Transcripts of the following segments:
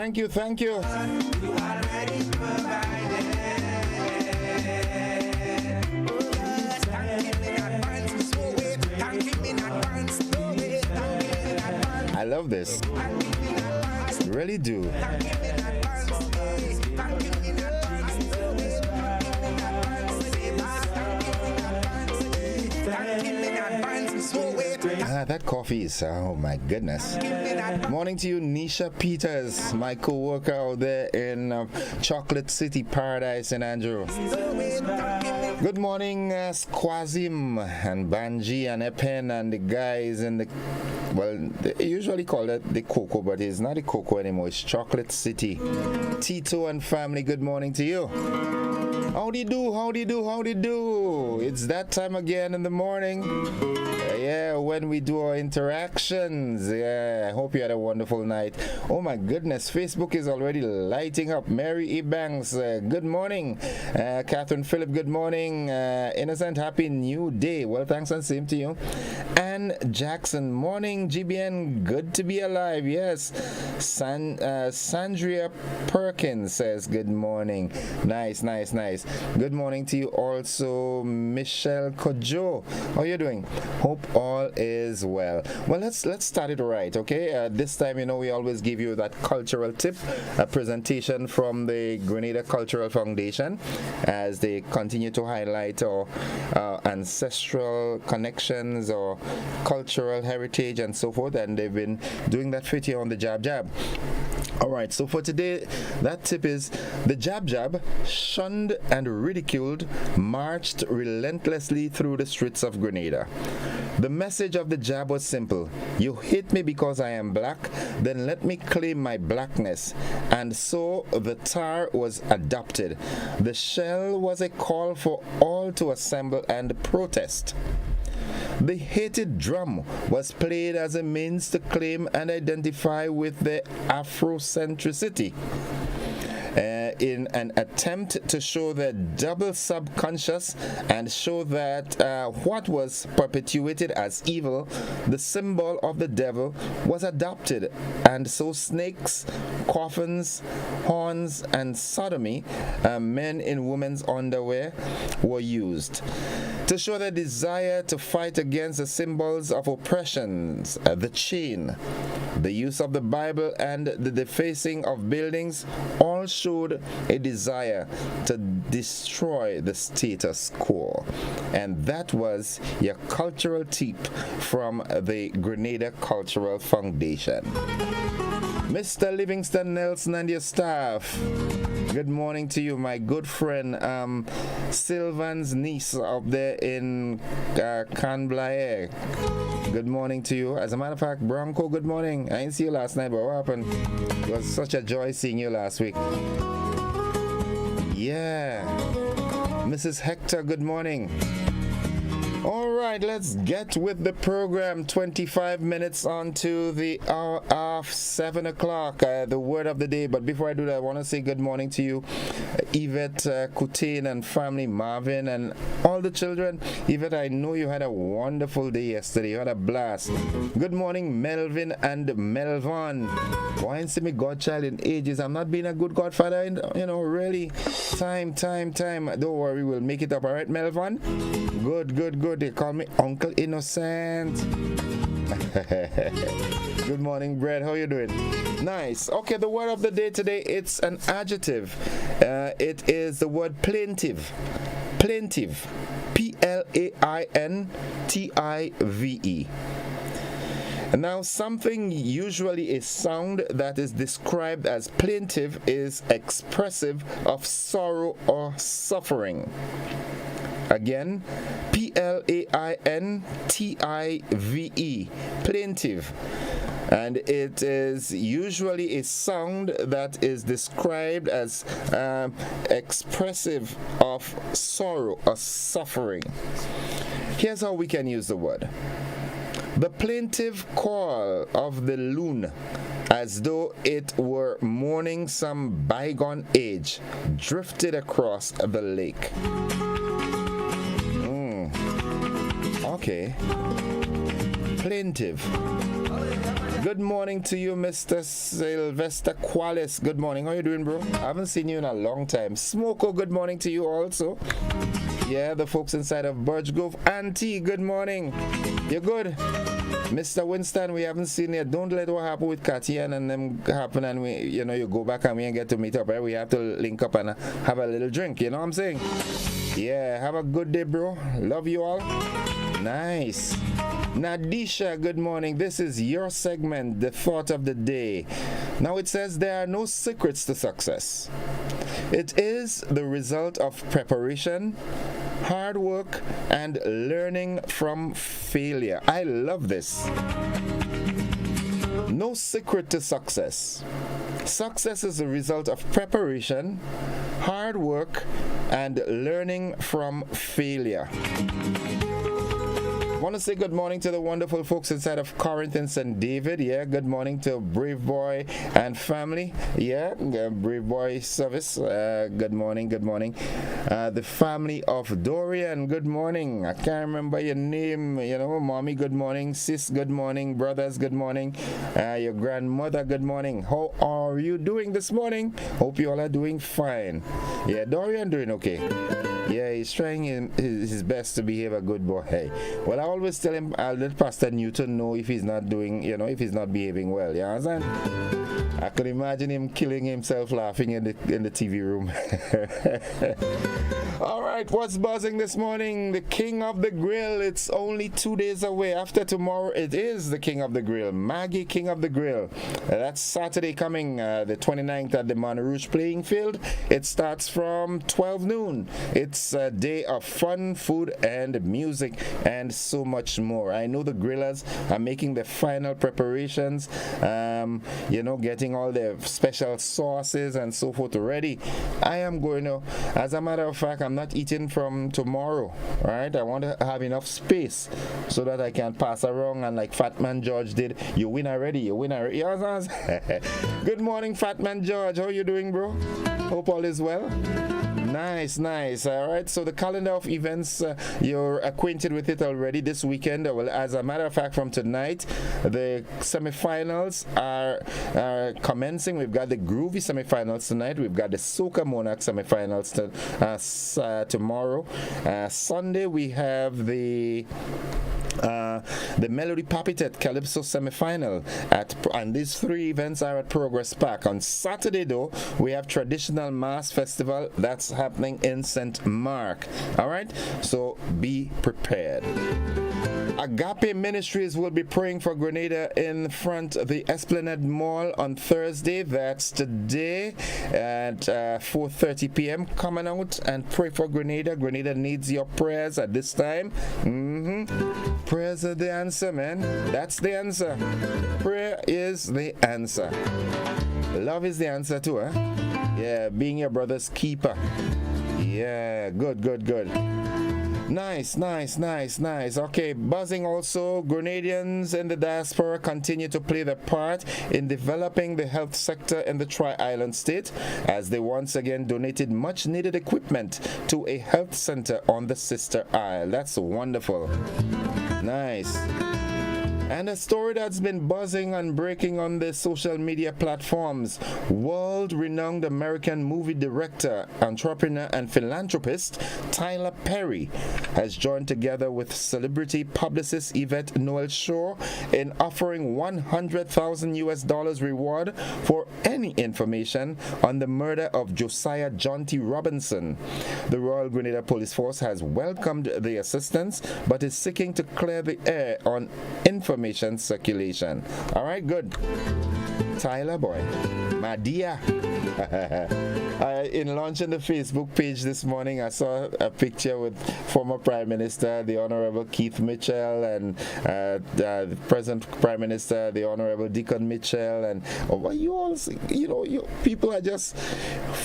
Thank you, thank you. I love this. Really do. That coffee is, oh my goodness. Morning to you, Nisha Peters, my co-worker out there in Chocolate City Paradise in Andrew. Good morning, Squazim and Banji and Epen and the guys in the, well, they usually call it the Cocoa, but it's not the Cocoa anymore, it's Chocolate City. Tito and family, good morning to you. Howdy do, howdy do, howdy do. It's that time again in the morning. Yeah, when we do our interactions. Yeah, I hope you had a wonderful night. Oh my goodness, Facebook is already lighting up. Mary E. Banks, good morning. Catherine Phillip, good morning. Innocent, happy new day. Well, thanks and same to you. Ann Jackson, morning. GBN, good to be alive. Yes. Sandria Perkins says good morning. Nice, nice, nice. Good morning to you also, Michelle Kojo. How are you doing? Hope all is well. Well, let's start it right, okay? This time, you know, we always give you that cultural tip, a presentation from the Grenada Cultural Foundation as they continue to highlight our ancestral connections or cultural heritage and so forth, and they've been doing that fit here on the Jab Jab. All right, so for today, that tip is the Jab Jab, shunned and ridiculed, marched relentlessly through the streets of Grenada. The message of the jab was simple. You hate me because I am black, then let me claim my blackness. And so the tar was adopted. The shell was a call for all to assemble and protest. The hated drum was played as a means to claim and identify with the Afrocentricity. In an attempt to show the double subconscious and show that what was perpetuated as evil, the symbol of the devil, was adopted, and so snakes, coffins, horns, and sodomy, men in women's underwear, were used. To show the desire to fight against the symbols of oppressions, the chain, the use of the Bible, and the defacing of buildings, all showed a desire to destroy the status quo. And that was your cultural tip from the Grenada Cultural Foundation. Mr. Livingston Nelson and your staff, good morning to you, my good friend Sylvan's niece up there in Canblair. Good morning to you. As a matter of fact, Bronco, good morning. I didn't see you last night, but what happened? It was such a joy seeing you last week. Yeah. Mrs. Hector, good morning. All right, let's get with the program. 25 minutes on to the hour of 7 o'clock, the word of the day. But before I do that, I want to say good morning to you, Yvette Coutain and family, Marvin, and all the children. Yvette, I know you had a wonderful day yesterday. You had a blast. Good morning, Melvin and Melvon. Why ain't see me godchild in ages? I'm not being a good godfather, you know, really. Time. Don't worry, we'll make it up. All right, Melvon? Good. They call me Uncle Innocent. Good morning, Brad. How you doing? Nice. Okay, the word of the day today, it's an adjective. It is the word plaintive. Plaintive. Plaintive. Now, something, usually a sound that is described as plaintive, is expressive of sorrow or suffering. Again, Plaintive, plaintive. And it is usually a sound that is described as expressive of sorrow or suffering. Here's how we can use the word. The plaintive call of the loon, as though it were mourning some bygone age, drifted across the lake. Okay. Plaintive. Good morning to you, Mr. Sylvester Qualis. Good morning. How you doing, bro? I haven't seen you in a long time. Smoko, good morning to you also. Yeah, the folks inside of Birch Grove. Auntie, good morning. You good? Mr. Winston, we haven't seen you. Don't let what happened with Katia and them happen and we, you go back and we ain't get to meet up, right? We have to link up and have a little drink, you know what I'm saying? Yeah, have a good day, bro. Love you all. Nice. Nadisha, good morning. This is your segment, the thought of the day. Now it says there are no secrets to success. It is the result of preparation, hard work, and learning from failure. I love this. No secret to success. Success is a result of preparation, hard work, and learning from failure. I want to say good morning to the wonderful folks inside of Corinth and St. David. Yeah, good morning to Brave Boy and family. Yeah, Brave Boy service. Good morning, good morning. The family of Dorian, good morning. I can't remember your name. Mommy, good morning. Sis, good morning. Brothers, good morning. Your grandmother, good morning. How are you doing this morning? Hope you all are doing fine. Yeah, Dorian doing okay. Yeah, he's trying his best to behave a good boy. Hey, well, I always tell him, I'll let Pastor Newton know if he's not doing, if he's not behaving well. You understand? I could imagine him killing himself laughing in the TV room. All right, what's buzzing this morning? The King of the Grill. It's only 2 days away. After tomorrow, it is the King of the Grill. Maggie King of the Grill. That's Saturday coming, the 29th at the Monrouge playing field. It starts from 12 noon. It's a day of fun, food, and music, and so much more. I know the grillers are making the final preparations, getting all the special sauces and so forth ready. I am going to, as a matter of fact, I'm not eating from tomorrow, right? I want to have enough space so that I can pass around and like Fat Man George did. You win already. Good morning, Fat Man George. How you doing, bro? Hope all is well. Nice. All right, so the calendar of events, you're acquainted with it already this weekend. Well, as a matter of fact, from tonight, the semifinals are commencing. We've got the Groovy semifinals tonight. We've got the Soca Monarch semifinals tomorrow. Sunday, we have the Melody Papitet Calypso semifinal and these three events are at Progress Park. On Saturday though, we have Traditional Mass Festival that's happening in St. Mark. All right, so be prepared. Agape Ministries will be praying for Grenada in front of the Esplanade Mall on Thursday. That's today at 4:30 p.m. Come on out and pray for Grenada. Grenada needs your prayers at this time. Prayers are the answer, man. That's the answer. Prayer is the answer. Love is the answer too, huh? Yeah, being your brother's keeper. Yeah, good. Nice. Okay, buzzing also. Grenadians in the diaspora continue to play their part in developing the health sector in the Tri-Island state as they once again donated much needed equipment to a health center on the sister isle. That's wonderful. Nice. And a story that's been buzzing and breaking on the social media platforms. World-renowned American movie director, entrepreneur, and philanthropist Tyler Perry has joined together with celebrity publicist Yvette Noel Shaw in offering $100,000 reward for any information on the murder of Josiah John T. Robinson. The Royal Grenada Police Force has welcomed the assistance, but is seeking to clear the air on information circulation. All right, good. Tyler boy, my dear. In launching the Facebook page this morning, I saw a picture with former Prime Minister, the Honorable Keith Mitchell, and the present Prime Minister, the Honorable Deacon Mitchell, and you all, you people are just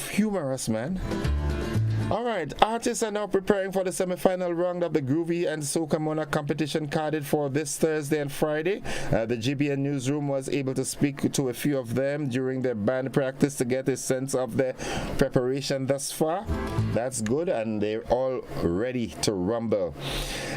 humorous, man. All right, artists are now preparing for the semi-final round of the Groovy and Soca Monarch competition carded for this Thursday and Friday. The GBN newsroom was able to speak to a few of them during their band practice to get a sense of their preparation thus far. That's good, and they're all ready to rumble.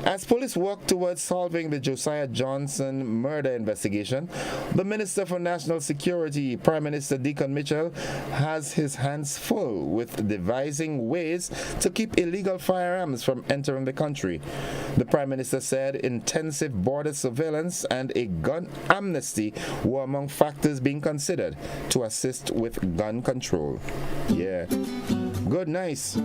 As police work towards solving the Josiah Johnson murder investigation, the Minister for National Security, Prime Minister Deacon Mitchell, has his hands full with devising ways to keep illegal firearms from entering the country. The Prime Minister said intensive border surveillance and a gun amnesty were among factors being considered to assist with gun control. Yeah. Good, nice.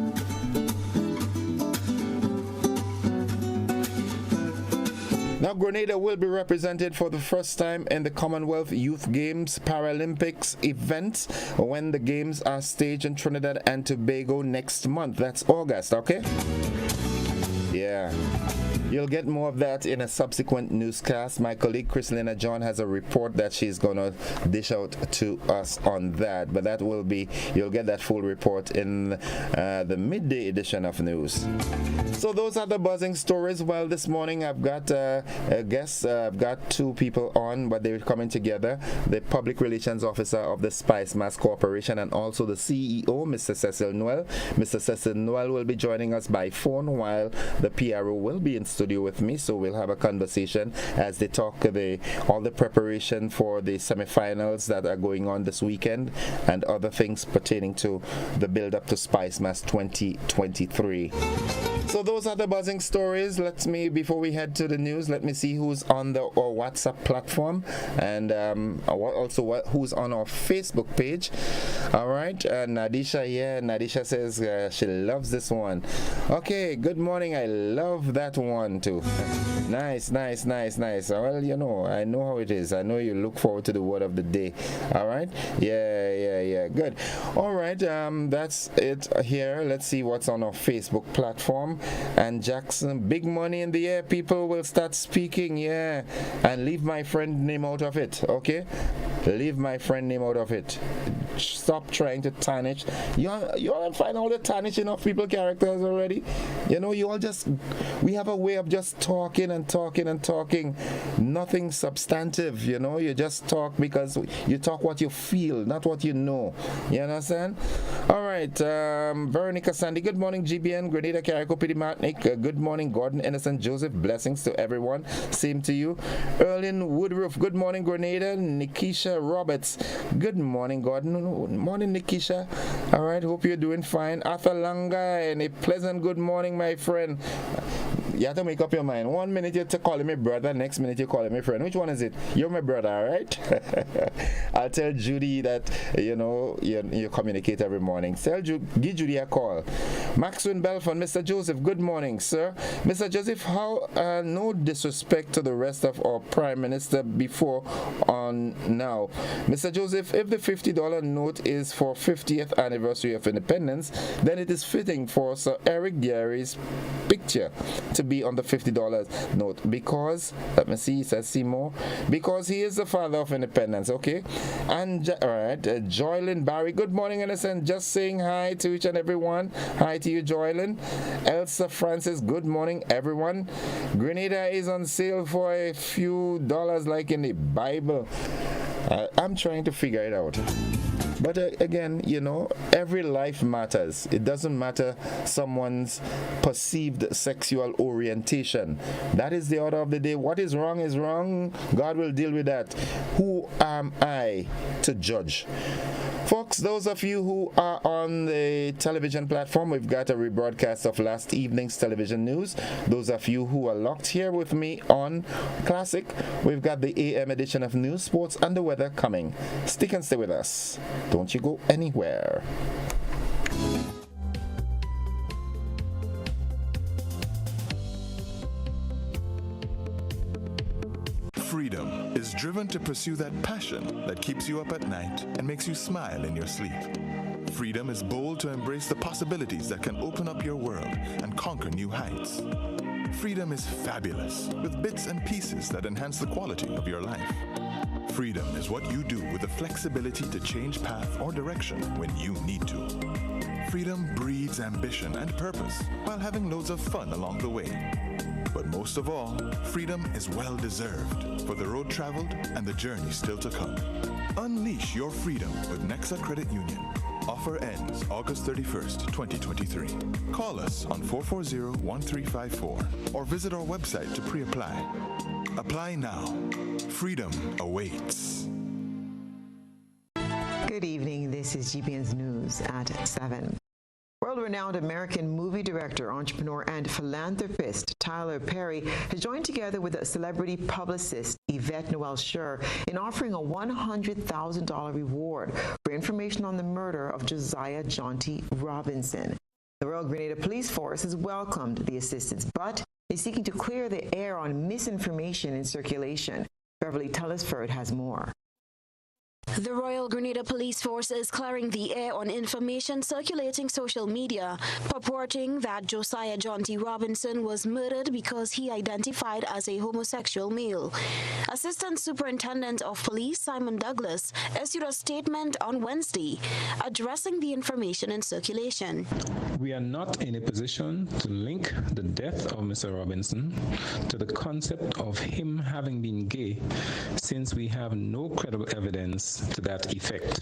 Now, Grenada will be represented for the first time in the Commonwealth Youth Games Paralympics event when the games are staged in Trinidad and Tobago next month. That's August, okay? Yeah. You'll get more of that in a subsequent newscast. My colleague Christina John has a report that she's going to dish out to us on that. But that will be, you'll get that full report in the midday edition of news. So those are the buzzing stories. Well, this morning I've got a guest. I've got two people on, but they're coming together. The Public Relations Officer of the SpiceMas Corporation and also the CEO, Mr. Cecil Noel. Mr. Cecil Noel will be joining us by phone while the PRO will be in studio with me, so we'll have a conversation as they talk all the preparation for the semifinals that are going on this weekend and other things pertaining to the build-up to SpiceMas 2023. So those are the buzzing stories. Before we head to the news, let me see who's on the WhatsApp platform and also who's on our Facebook page. All right, Nadisha says she loves this one. Okay, good morning. I love that one too. Nice. Well, you know, I know how it is. I know you look forward to the word of the day. All right. Yeah. Good. All right. That's it here. Let's see what's on our Facebook platform. And Jackson, big money in the air. People will start speaking. Yeah. And leave my friend name out of it. Okay. Leave my friend name out of it. Stop trying to tarnish. You all find all the tarnishing of people characters already. You know, we have a way of just talking and talking and talking. Nothing substantive, you know. You just talk because you talk what you feel, not what you know. You understand? All right. Veronica Sandy, good morning, GBN, Grenada, Carrico, Pity Martinic. Good morning, Gordon, Innocent, Joseph. Blessings to everyone. Same to you. Erlin Woodruff, good morning, Grenada. Nikisha Roberts, good morning, Gordon. Morning, Nikisha. All right, hope you're doing fine. Arthur Langa, and a pleasant good morning, my friend. You have to make up your mind. 1 minute you're calling me brother, next minute you're calling me friend. Which one is it? You're my brother, all right? I'll tell Judy that, you know, you communicate every morning. Give Judy a call. Maxwell Belfon, Mr. Joseph, good morning, sir. Mr. Joseph, how, no disrespect to the rest of our Prime Minister before on now. Mr. Joseph, if the $50 note is for 50th anniversary of independence, then it is fitting for Sir Eric Gary's picture to be on the $50 note because, let me see, it says Seymour, because he is the father of independence, okay? And, all right, Joylyn Barry, good morning, Innocent, just saying hi to each and everyone. Hi to you, Joylyn. Elsa Francis, good morning, everyone. Grenada is on sale for a few dollars like in the Bible. I'm trying to figure it out. But again, you know, every life matters. It doesn't matter someone's perceived sexual orientation. That is the order of the day. What is wrong is wrong. God will deal with that. Who am I to judge? Folks, those of you who are on the television platform, we've got a rebroadcast of last evening's television news. Those of you who are locked here with me on Classic, we've got the AM edition of News, Sports, and the weather coming. Stick and stay with us. Don't you go anywhere. Freedom is driven to pursue that passion that keeps you up at night and makes you smile in your sleep. Freedom is bold to embrace the possibilities that can open up your world and conquer new heights. Freedom is fabulous with bits and pieces that enhance the quality of your life. Freedom is what you do with the flexibility to change path or direction when you need to. Freedom breeds ambition and purpose while having loads of fun along the way. But most of all, freedom is well-deserved for the road traveled and the journey still to come. Unleash your freedom with Nexa Credit Union. Offer ends August 31st, 2023. Call us on 440-1354 or visit our website to pre-apply. Apply now. Freedom awaits. Good evening. This is GBN's News at 7. World-renowned American movie director, entrepreneur, and philanthropist Tyler Perry has joined together with celebrity publicist Yvette Noel in offering a $100,000 reward for information on the murder of Josiah Jaunty Robinson. The Royal Grenada Police Force has welcomed the assistance, but is seeking to clear the air on misinformation in circulation. Beverly Telesford has more. The Royal Grenada Police Force is clearing the air on information circulating social media, purporting that Josiah Jaunty Robinson was murdered because he identified as a homosexual male. Assistant Superintendent of Police Simon Douglas issued a statement on Wednesday addressing the information in circulation. We are not in a position to link the death of Mr. Robinson to the concept of him having been gay, since we have no credible evidence to that effect.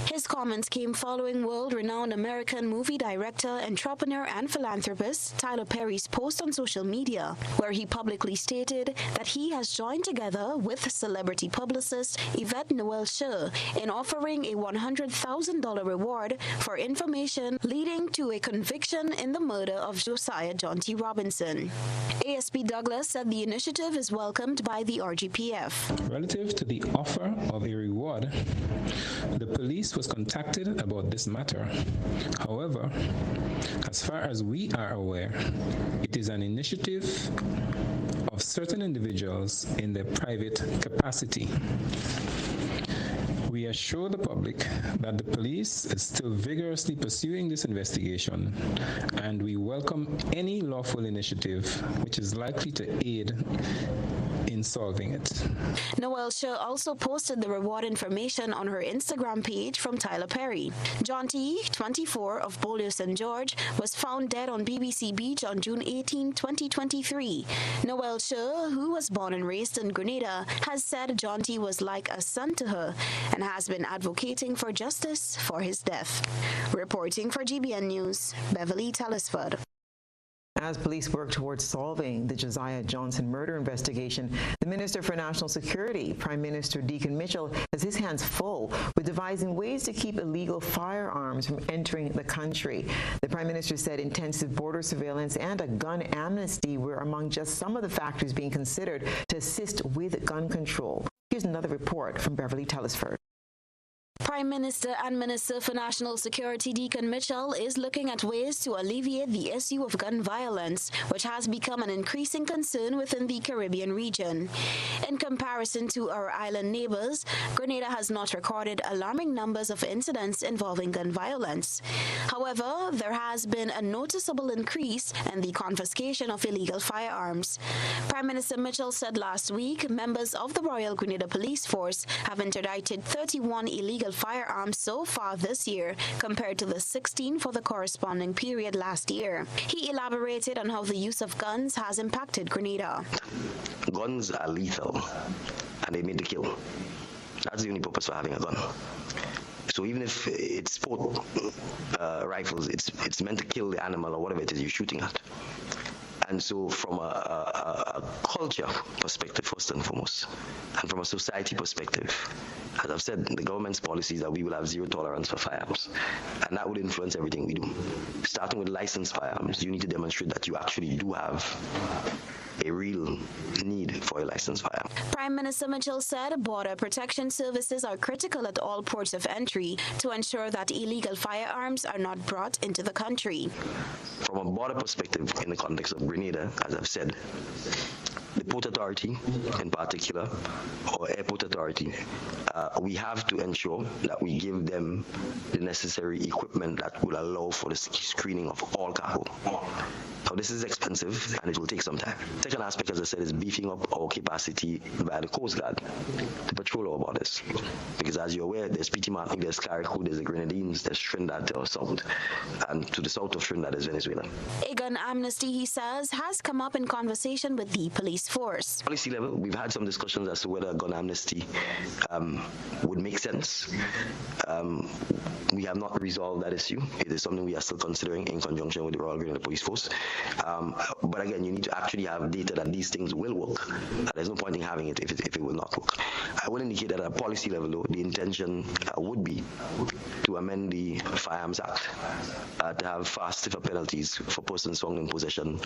His comments came following world-renowned American movie director, entrepreneur, and philanthropist Tyler Perry's post on social media, where he publicly stated that he has joined together with celebrity publicist Yvette Noel in offering a $100,000 reward for information leading to a conviction in the murder of Josiah Jaunty Robinson. ASP Douglas said the initiative is welcomed by the RGPF. Relative to the offer of a reward, the police was contacted about this matter. However, as far as we are aware, it is an initiative of certain individuals in their private capacity. We assure the public that the police is still vigorously pursuing this investigation, and we welcome any lawful initiative which is likely to aid in solving it. Noel also posted the reward information on her Instagram page from Tyler Perry. Jaunty, 24, of Beaulieu St. George, was found dead on BBC Beach on June 18, 2023. Noel who was born and raised in Grenada, has said Jaunty was like a son to her and has been advocating for justice for his death. Reporting for GBN News, Beverly Telesford. As police work towards solving the Josiah Johnson murder investigation, the Minister for National Security, Prime Minister Deacon Mitchell, has his hands full with devising ways to keep illegal firearms from entering the country. The Prime Minister said intensive border surveillance and a gun amnesty were among just some of the factors being considered to assist with gun control. Here's another report from Beverly Telesford. Prime Minister and Minister for National Security Deacon Mitchell is looking at ways to alleviate the issue of gun violence, which has become an increasing concern within the Caribbean region. In comparison to our island neighbors, Grenada has not recorded alarming numbers of incidents involving gun violence. However, there has been a noticeable increase in the confiscation of illegal firearms. Prime Minister Mitchell said last week members of the Royal Grenada Police Force have interdicted 31 illegal firearms so far this year compared to the 16 for the corresponding period last year. He elaborated on how the use of guns has impacted Grenada. Guns are lethal and they made to kill. That's the only purpose for having a gun. So even if it's sport rifles, it's meant to kill the animal or whatever it is you're shooting at. And so from a culture perspective, first and foremost, and from a society perspective, as I've said, the government's policy is that we will have zero tolerance for firearms, and that would influence everything we do. Starting with licensed firearms, you need to demonstrate that you actually do have a real need for a licensed firearm. Prime Minister Mitchell said border protection services are critical at all ports of entry to ensure that illegal firearms are not brought into the country. From a border perspective, in the context of Grenada, as I've said, the Port Authority in particular, or Airport Authority, we have to ensure that we give them the necessary equipment that will allow for the screening of all cargo. Now, this is expensive and it will take some time. Second aspect, as I said, is beefing up our capacity by the Coast Guard to patrol our borders. Because as you're aware, there's PT Martin, there's Carriacou, there's the Grenadines, there's Trinidad to our south, and to the south of Trinidad is Venezuela. A gun amnesty, he says, has come up in conversation with the police force. Policy level, we've had some discussions as to whether a gun amnesty would make sense. We have not resolved that issue. It is something we are still considering in conjunction with the Royal Grenada Police Force. But again, you need to actually have data that these things will work. There's no point in having it if it will not work. I will indicate that at a policy level, though, the intention would be to amend the Firearms Act to have far stiffer penalties for persons found in possession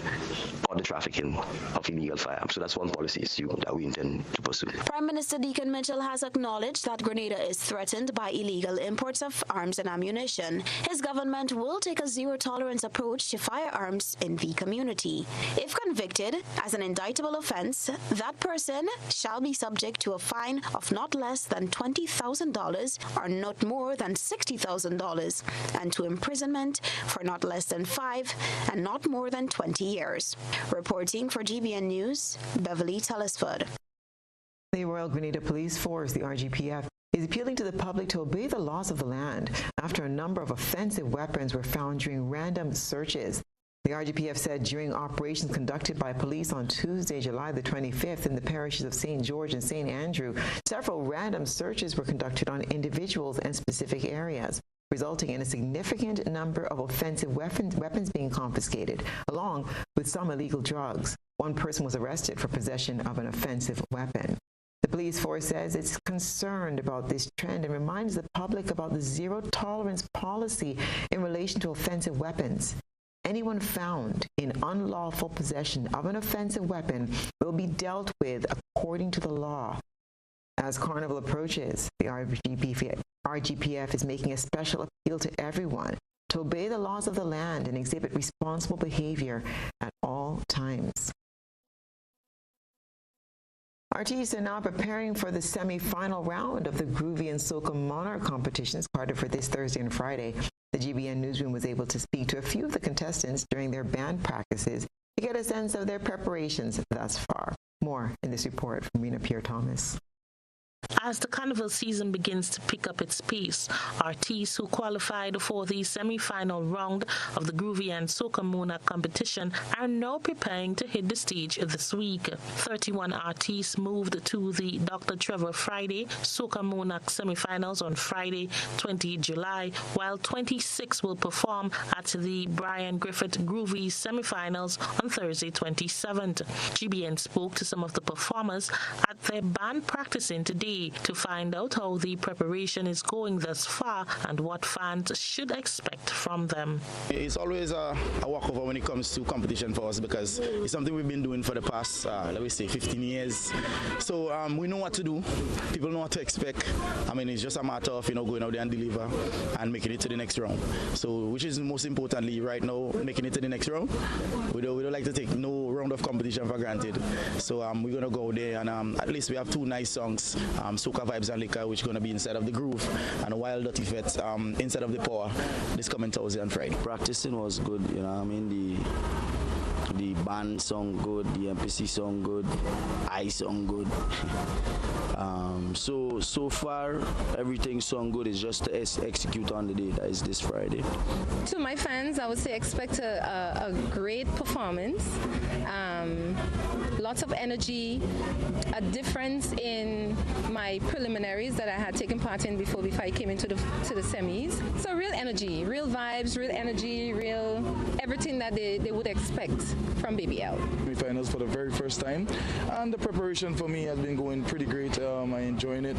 or the trafficking of illegal firearms. So that's one policy issue that we intend to pursue. Prime Minister Deacon Mitchell has acknowledged that Grenada is threatened by illegal imports of arms and ammunition. His government will take a zero-tolerance approach to firearms in the community. If convicted as an indictable offense, that person shall be subject to a fine of not less than $20,000 or not more than $60,000, and to imprisonment for not less than 5 and not more than 20 years. Reporting for GBN News, Beverly Telesford. The Royal Grenada Police Force, the RGPF, is appealing to the public to obey the laws of the land after a number of offensive weapons were found during random searches. The RGPF said during operations conducted by police on Tuesday, July the 25th in the parishes of St. George and St. Andrew, several random searches were conducted on individuals and specific areas, resulting in a significant number of offensive weapons being confiscated, along with some illegal drugs. One person was arrested for possession of an offensive weapon. The police force says it's concerned about this trend and reminds the public about the zero-tolerance policy in relation to offensive weapons. Anyone found in unlawful possession of an offensive weapon will be dealt with according to the law. As Carnival approaches, the RGPF is making a special appeal to everyone to obey the laws of the land and exhibit responsible behavior at all times. Artists are now preparing for the semi-final round of the Groovy and Soca Monarch competitions started for this Thursday and Friday. The GBN newsroom was able to speak to a few of the contestants during their band practices to get a sense of their preparations thus far. More in this report from Rena Pierre-Thomas. As the carnival season begins to pick up its pace, artists who qualified for the semi-final round of the Groovy and Soca Monarch competition are now preparing to hit the stage this week. 31 artists moved to the Dr. Trevor Friday Soca Monarch semi-finals on Friday, 20 July, while 26 will perform at the Brian Griffith Groovy semi-finals on Thursday, 27th. GBN spoke to some of the performers at their band practicing today to find out how the preparation is going thus far and what fans should expect from them. It's always a walkover when it comes to competition for us because it's something we've been doing for the past, 15 years. So we know what to do. People know what to expect. I mean, it's just a matter of, going out there and deliver and making it to the next round. So, which is most importantly right now, making it to the next round. We don't like to take no round of competition for granted. So we're going to go there and at least we have 2 nice songs. Soca Vibes and Liquor, which is going to be inside of the Groove, and a Wild Dirty Fete inside of the Power this coming Thursday and Friday. Practicing was good, the band song good, the MPC song good, I song good. So far everything song good. Is just to execute on the day that is this Friday. To my fans, I would say expect a great performance. Lots of energy, a difference in my preliminaries that I had taken part in before I came into the semis. So real energy, real vibes, real energy, real everything that they would expect from BBL. Finals for the very first time, and the preparation for me has been going pretty great. I'm enjoying it,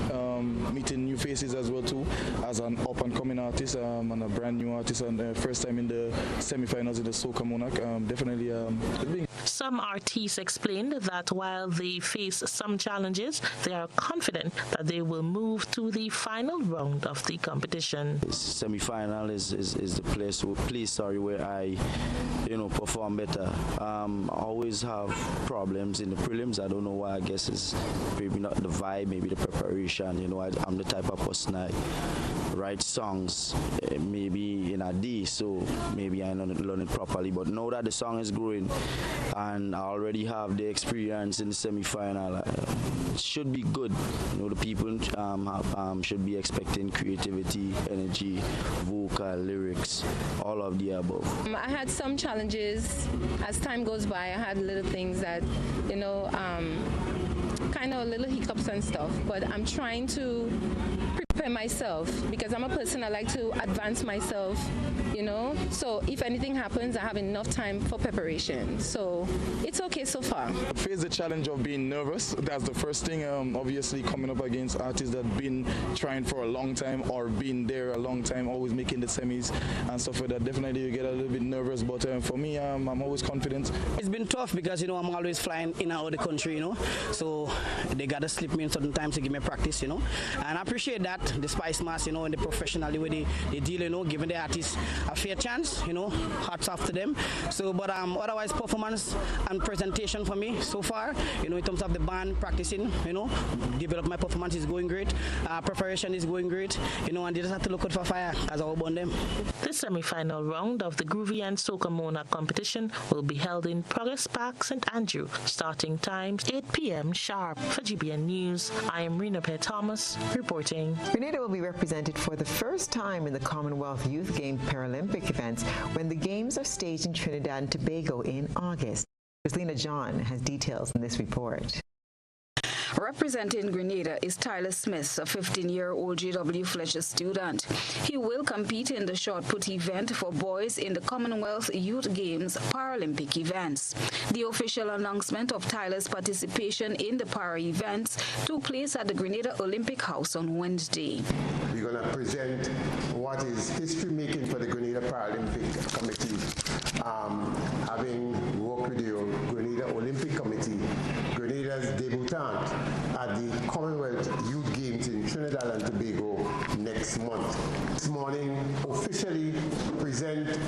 meeting new faces as well too, as an up-and-coming artist and a brand new artist, and first time in the semi-finals in the Soca Monarch. Definitely. Some artists explained that while they face some challenges, they are confident that they will move to the final round of the competition. Semi-final is the place where I perform better. I always have problems in the prelims. I don't know why. I guess it's maybe not the vibe, maybe the preparation. I'm the type of person I write songs maybe in a day, so maybe I don't learn it properly. But now that the song is growing and I already have the experience in the semi-final, it should be good. The people should be expecting creativity, energy, vocal, lyrics, all of the above. I had some challenges as time goes by. I had little things that, kind of little hiccups and stuff, but I'm trying to prepare myself because I'm a person I like to advance myself, so if anything happens I have enough time for preparation, so it's okay so far. I face the challenge of being nervous. That's the first thing. Obviously coming up against artists that have been trying for a long time or been there a long time, always making the semis and stuff like that. Definitely you get a little bit nervous, but for me I'm always confident. It's been tough because I'm always flying in and out of the country, so they gotta slip me in certain times to give me practice, and I appreciate that the SpiceMas, and the professionally way they deal, giving the artists a fair chance, hats off to them. So but otherwise performance and presentation for me so far, in terms of the band practicing, develop my performance is going great, preparation is going great, and they just have to look out for fire as I will burn them. The semi-final round of the Groovy and Soca Mona competition will be held in Progress Park, St. Andrew, starting times 8 p.m. sharp. For GBN News, I am Rena Pear Thomas reporting. Grenada will be represented for the first time in the Commonwealth Youth Game Paralympic events when the games are staged in Trinidad and Tobago in August. Christina John has details in this report. Representing Grenada is Tyler Smith, a 15-year-old J.W. Fletcher student. He will compete in the shot put event for boys in the Commonwealth Youth Games Paralympic events. The official announcement of Tyler's participation in the para events took place at the Grenada Olympic House on Wednesday. We're going to present what is history making for the Grenada Paralympic Committee. Having worked with the Grenada Olympic Committee, Grenada's debutante at the Commonwealth Youth Games in Trinidad and Tobago next month. This morning, officially present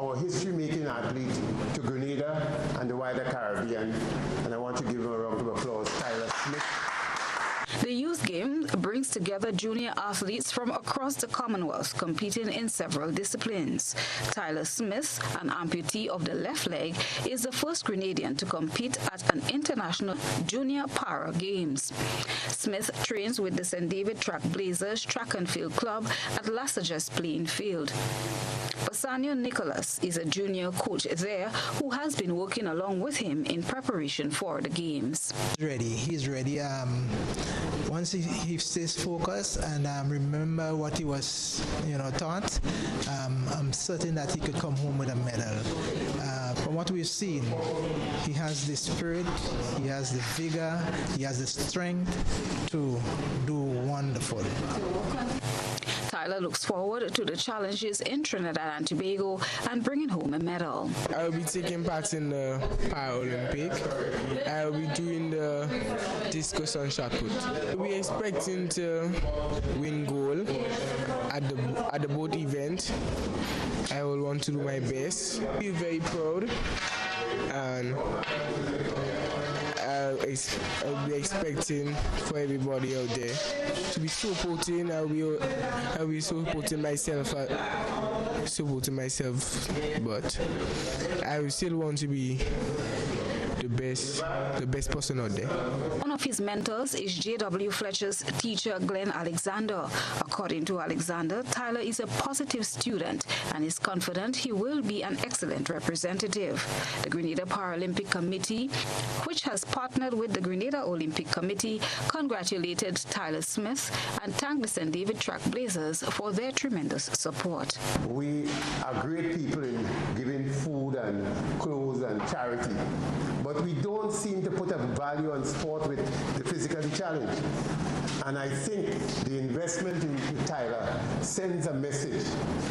our history-making athlete to Grenada and the wider Caribbean, and I want to give him a round of applause, Tyler Smith. The youth game brings together junior athletes from across the Commonwealth competing in several disciplines. Tyler Smith, an amputee of the left leg, is the first Grenadian to compete at an international junior para games. Smith trains with the St. David Track Blazers Track and Field Club at Lassages Playing Field. Bassanio Nicholas is a junior coach there who has been working along with him in preparation for the games. He's ready. Once he stays focused and remember what he was taught, I'm certain that he could come home with a medal. From what we've seen, he has the spirit, he has the vigor, he has the strength to do wonderful. Tyler looks forward to the challenges in Trinidad and Tobago and bringing home a medal. I will be taking part in the Paralympic. I will be doing the discus and shot put. We're expecting to win gold at the boat event. I will want to do my best. I'll be very proud, and I'll be expecting for everybody out there to be supporting. I'll be supporting myself, but I will still want to be the best person out there. One of his mentors is J.W. Fletcher's teacher, Glenn Alexander. According to Alexander, Tyler is a positive student and is confident he will be an excellent representative. The Grenada Paralympic Committee, which has partnered with the Grenada Olympic Committee, congratulated Tyler Smith and thanked the St. David Track Blazers for their tremendous support. We are great people in giving food and clothes and charity, but we don't seem to put a value on sport with the physically challenged. And I think the investment in Tyler sends a message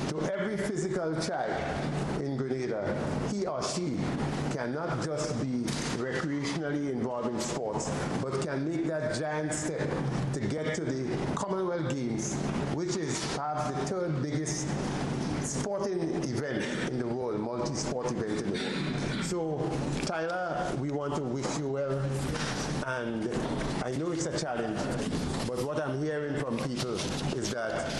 to every physical child in Grenada. He or she cannot just be recreationally involved in sports, but can make that giant step to get to the Commonwealth Games, which is perhaps the third biggest sporting event in the world, multi-sport event in the world. So, Tyler, we want to wish you well, and I know it's a challenge, but what I'm hearing from people is that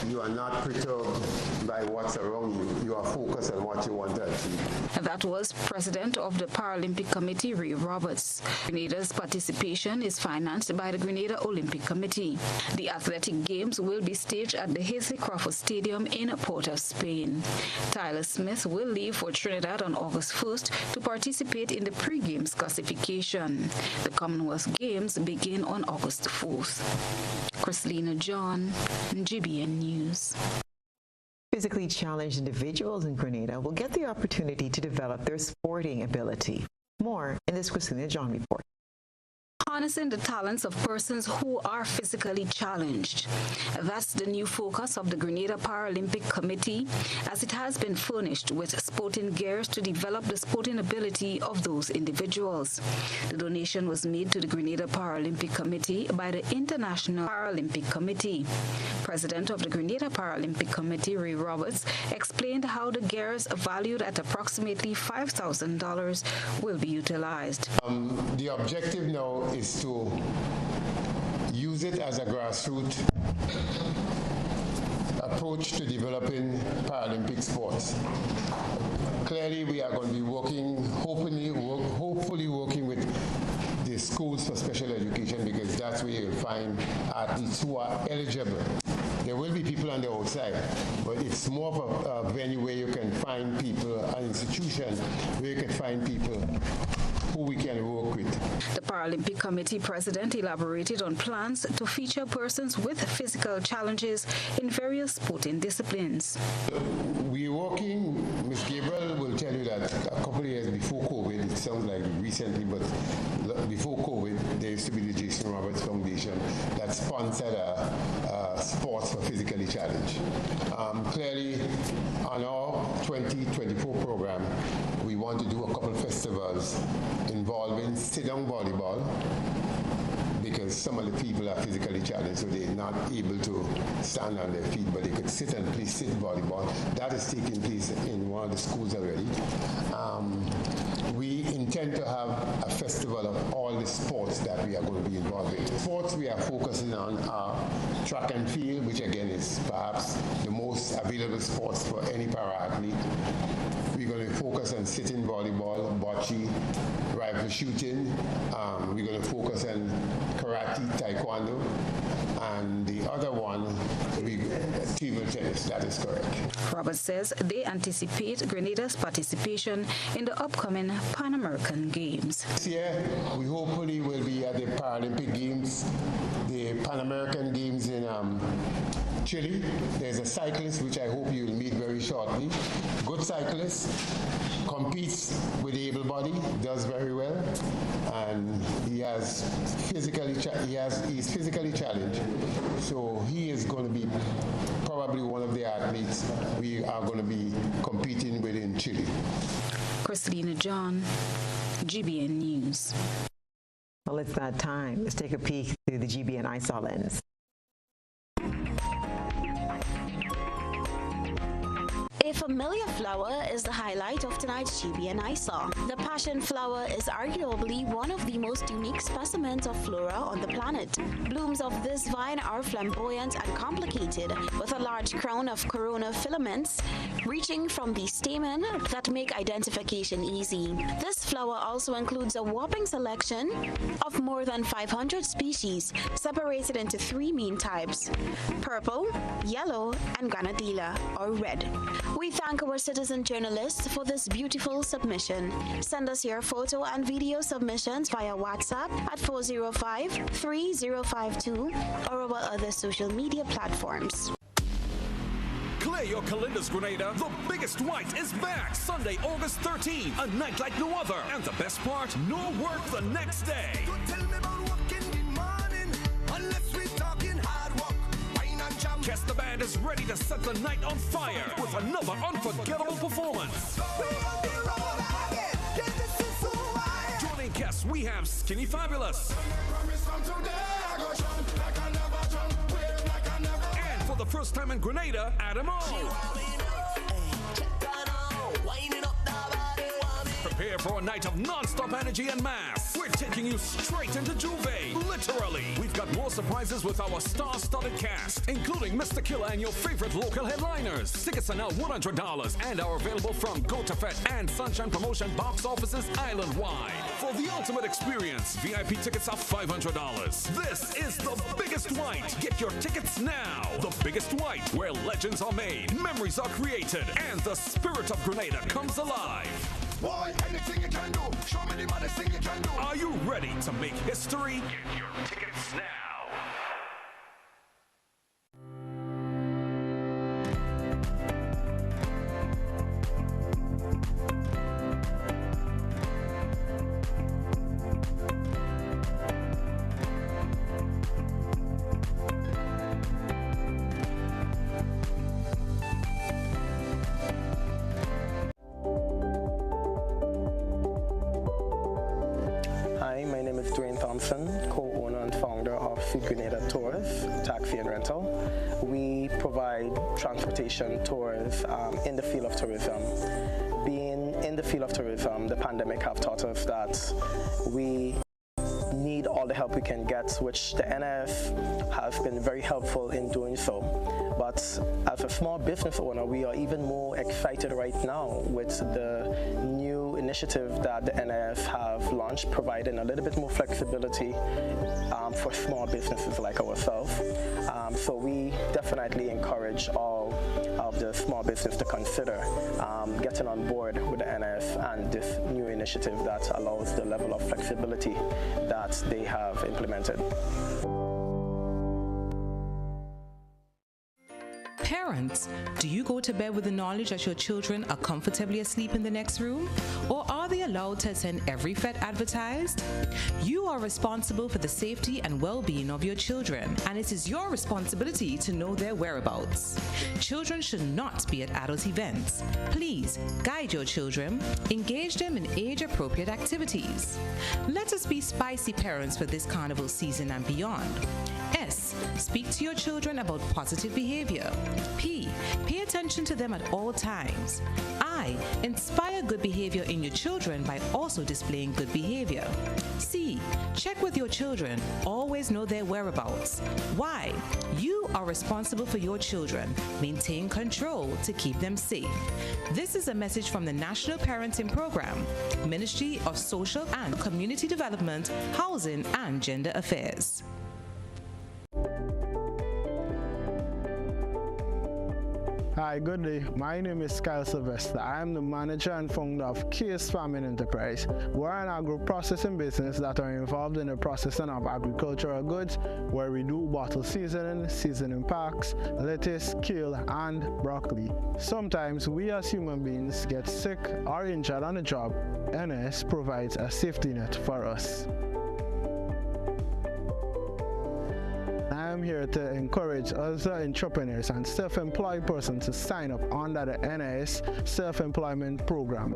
you are not perturbed by what's around you. You are focused on what you want to achieve. That was President of the Paralympic Committee, Ray Roberts. Grenada's participation is financed by the Grenada Olympic Committee. The athletic games will be staged at the Hazley Crawford Stadium in Port of Spain. Tyler Smith will leave for Trinidad on August 1st to participate in the pre-games classification. The Commonwealth Games begin on August 4th. Chrislina John, GBN News. Physically challenged individuals in Grenada will get the opportunity to develop their sporting ability. More in this Chrislina John report. Harnessing the talents of persons who are physically challenged. That's the new focus of the Grenada Paralympic Committee, as it has been furnished with sporting gears to develop the sporting ability of those individuals. The donation was made to the Grenada Paralympic Committee by the International Paralympic Committee. President of the Grenada Paralympic Committee, Ray Roberts, explained how the gears, valued at approximately $5,000, will be utilized. The objective now is to use it as a grassroots approach to developing Paralympic sports. Clearly, we are going to be working, hopefully working with the schools for special education, because that's where you'll find athletes who are eligible. There will be people on the outside, but it's more of a venue where you can find people, an institution where you can find people who we can work with. The Paralympic Committee President elaborated on plans to feature persons with physical challenges in various sporting disciplines. We're working, Ms. Gabriel will tell you that a couple of years before COVID, it sounds like recently, but before COVID, there used to be the Jason Roberts Foundation that sponsored sports for physically challenged. Clearly, on our 2024 program, we want to do a couple of festivals involving sit-down volleyball, because some of the people are physically challenged, so they're not able to stand on their feet, but they could sit and play sit volleyball. That is taking place in one of the schools already. We intend to have a festival of all the sports that we are going to be involved in. Sports we are focusing on are track and field, which again is perhaps the most available sports for any para-athlete. We're going to focus on sitting volleyball, bocce, rifle shooting. We're going to focus on karate, taekwondo, and the other one, table tennis. That is correct. Roberts says they anticipate Grenada's participation in the upcoming Pan American Games. This year, we hopefully will be at the Paralympic Games, the Pan American Games in Chile. There's a cyclist, which I hope you'll meet very shortly. Good cyclist, competes with the able body, does very well, and he's physically challenged. So he is going to be probably one of the athletes we are going to be competing with in Chile. Chrislina John, GBN News. Well, it's that time. Let's take a peek through the GBN ISA lens. A familiar flower is the highlight of tonight's GBN ISA. The passion flower is arguably one of the most unique specimens of flora on the planet. Blooms of this vine are flamboyant and complicated, with a large crown of corona filaments reaching from the stamen that make identification easy. This flower also includes a whopping selection of more than 500 species, separated into 3 main types: purple, yellow, and granadilla, or red. We thank our citizen journalists for this beautiful submission. Send us your photo and video submissions via WhatsApp at 405-3052 or our other social media platforms. Clear your calendars, Grenada. The biggest white is back Sunday, August 13. A night like no other. And the best part, no work the next day. Guess the band is ready to set the night on fire with another unforgettable performance. Joining guests, we have Skinny Fabulous. And for the first time in Grenada, Adam O. Prepare for a night of non-stop energy and mass. We're taking you straight into Juve, literally. We've got more surprises with our star-studded cast, including Mr. Killer and your favorite local headliners. Tickets are now $100 and are available from Go to Fete and Sunshine Promotion box offices island-wide. For the ultimate experience, VIP tickets are $500. This is the biggest white. Get your tickets now. The biggest white, where legends are made, memories are created, and the spirit of Grenada comes alive. Boy, anything you can do. Show me the baddest thing you can do. Are you ready to make history? Get your tickets now. Co-owner and founder of Grenada Tours, Taxi and Rental. We provide transportation tours in the field of tourism. Being in the field of tourism, the pandemic have taught us that we need all the help we can get, which the NIF has been very helpful in doing so. But as a small business owner, we are even more excited right now with the new initiative that the NIF have launched, providing a little bit more flexibility for small businesses like ourselves. So we definitely encourage all of the small business to consider getting on board with the NIF and this new initiative that allows the level of flexibility that they have implemented. Parents, do you go to bed with the knowledge that your children are comfortably asleep in the next room? Or are they allowed to attend every fete advertised? You are responsible for the safety and well-being of your children, and it is your responsibility to know their whereabouts. Children should not be at adult events. Please guide your children, engage them in age-appropriate activities. Let us be spicy parents for this carnival season and beyond. S. Speak to your children about positive behavior. P. Pay attention to them at all times. I. Inspire good behavior in your children by also displaying good behavior. C. Check with your children. Always know their whereabouts. Y. You are responsible for your children. Maintain control to keep them safe. This is a message from the National Parenting Program, Ministry of Social and Community Development, Housing and Gender Affairs. Hi, good day. My name is Kyle Sylvester. I am the manager and founder of Case Farming Enterprise. We're an agro-processing business that are involved in the processing of agricultural goods, where we do bottle seasoning packs, lettuce, kale, and broccoli. Sometimes we as human beings get sick or injured on the job. NS provides a safety net for us. I am here to encourage other entrepreneurs and self-employed persons to sign up under the NIS Self-Employment Program.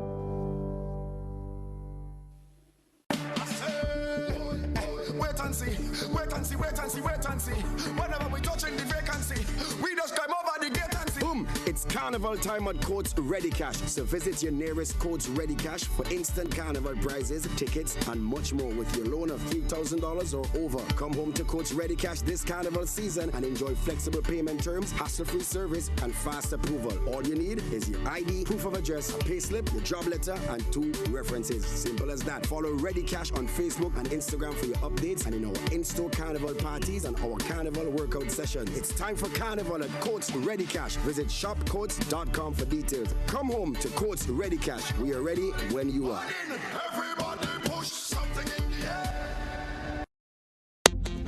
Wait and see, wait and see, wait and see, wait and see. Whenever we touching the vacancy, we just climb over the gate and see. Boom! It's carnival time at Coats Ready Cash. So visit your nearest Coats Ready Cash for instant carnival prizes, tickets, and much more with your loan of $3,000 or over. Come home to Coats Ready Cash this carnival season and enjoy flexible payment terms, hassle-free service, and fast approval. All you need is your ID, proof of address, payslip, your job letter, and 2 references. Simple as that. Follow Ready Cash on Facebook and Instagram for your updates and in our in-store carnival parties and our carnival workout sessions. It's time for carnival at Coats Ready Cash. Visit shopcoats.com for details. Come home to Coats Ready Cash. We are ready when you are. Everybody push something in the air.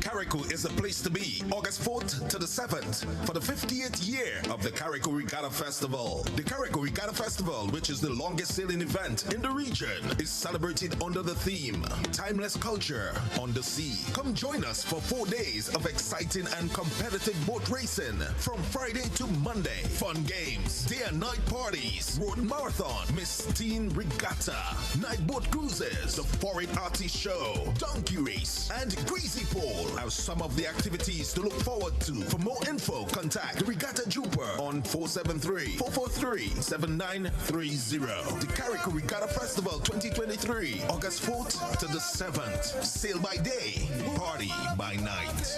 Carrick Carriacou is the place to be. August 4th to the 7th for the 50th year of the Carriacou Regatta Festival. The Carriacou Regatta Festival, which is the longest sailing event in the region, is celebrated under the theme Timeless Culture on the Sea. Come join us for 4 days of exciting and competitive boat racing from Friday to Monday. Fun games, day and night parties, road marathon, Miss Teen Regatta, night boat cruises, the Foreign Artist Show, donkey race, and greasy pole are some of the activities to look forward to. For more info, contact the Regatta Jupiter on 473-443-7930. The Carriacou Regatta Festival 2023, August 4th to the 7th. Sail by day, party by night.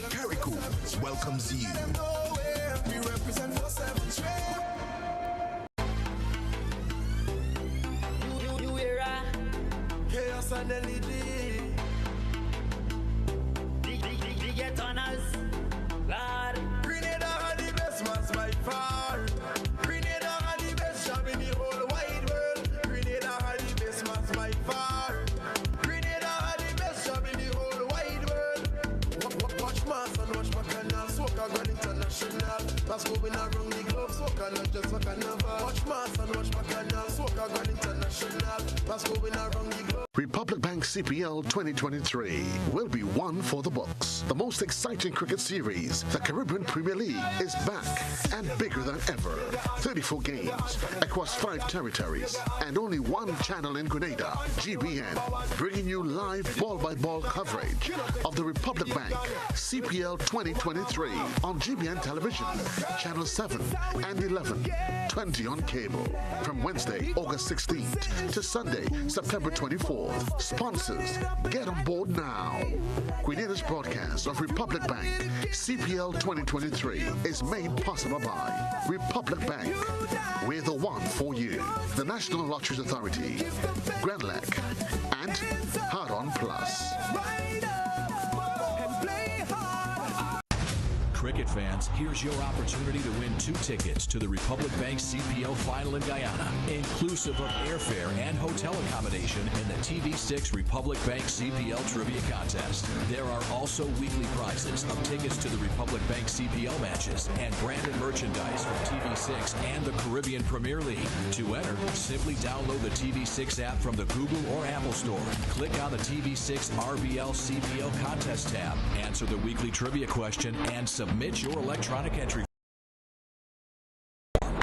Carriacou welcomes you. We represent 47 New era, chaos and LED. Get on us, Lord. Grenada are the best man's by far. Grenada are the best job in the whole wide world. Grenada are the best man's by far. Grenada are the best job in the whole wide world. Watch Mass and watch Bacchanal, Soca Gun International. That's going around the globe, Soca not just for Carnival. Watch Mass and watch Bacchanal, Soca Gun International. That's going around the globe. Republic Bank CPL 2023 will be one for the books. The most exciting cricket series, the Caribbean Premier League, is back and bigger than ever. 34 games across 5 territories and only one channel in Grenada, GBN, bringing you live ball-by-ball coverage of the Republic Bank CPL 2023 on GBN Television, Channel 7 and 11, 20 on cable, from Wednesday, August 16th to Sunday, September 24th. Sponsors, get on board now. Grenada's broadcast of Republic Bank CPL 2023 is made possible by Republic Bank. We're the one for you. The National Lotteries Authority, Grenlec, and Hard On Plus. Cricket fans, here's your opportunity to win 2 tickets to the Republic Bank CPL Final in Guyana, inclusive of airfare and hotel accommodation in the TV6 Republic Bank CPL Trivia Contest. There are also weekly prizes of tickets to the Republic Bank CPL matches and branded merchandise from TV6 and the Caribbean Premier League. To enter, simply download the TV6 app from the Google or Apple Store. Click on the TV6 RBL CPL Contest tab, answer the weekly trivia question, and submit your electronic entry.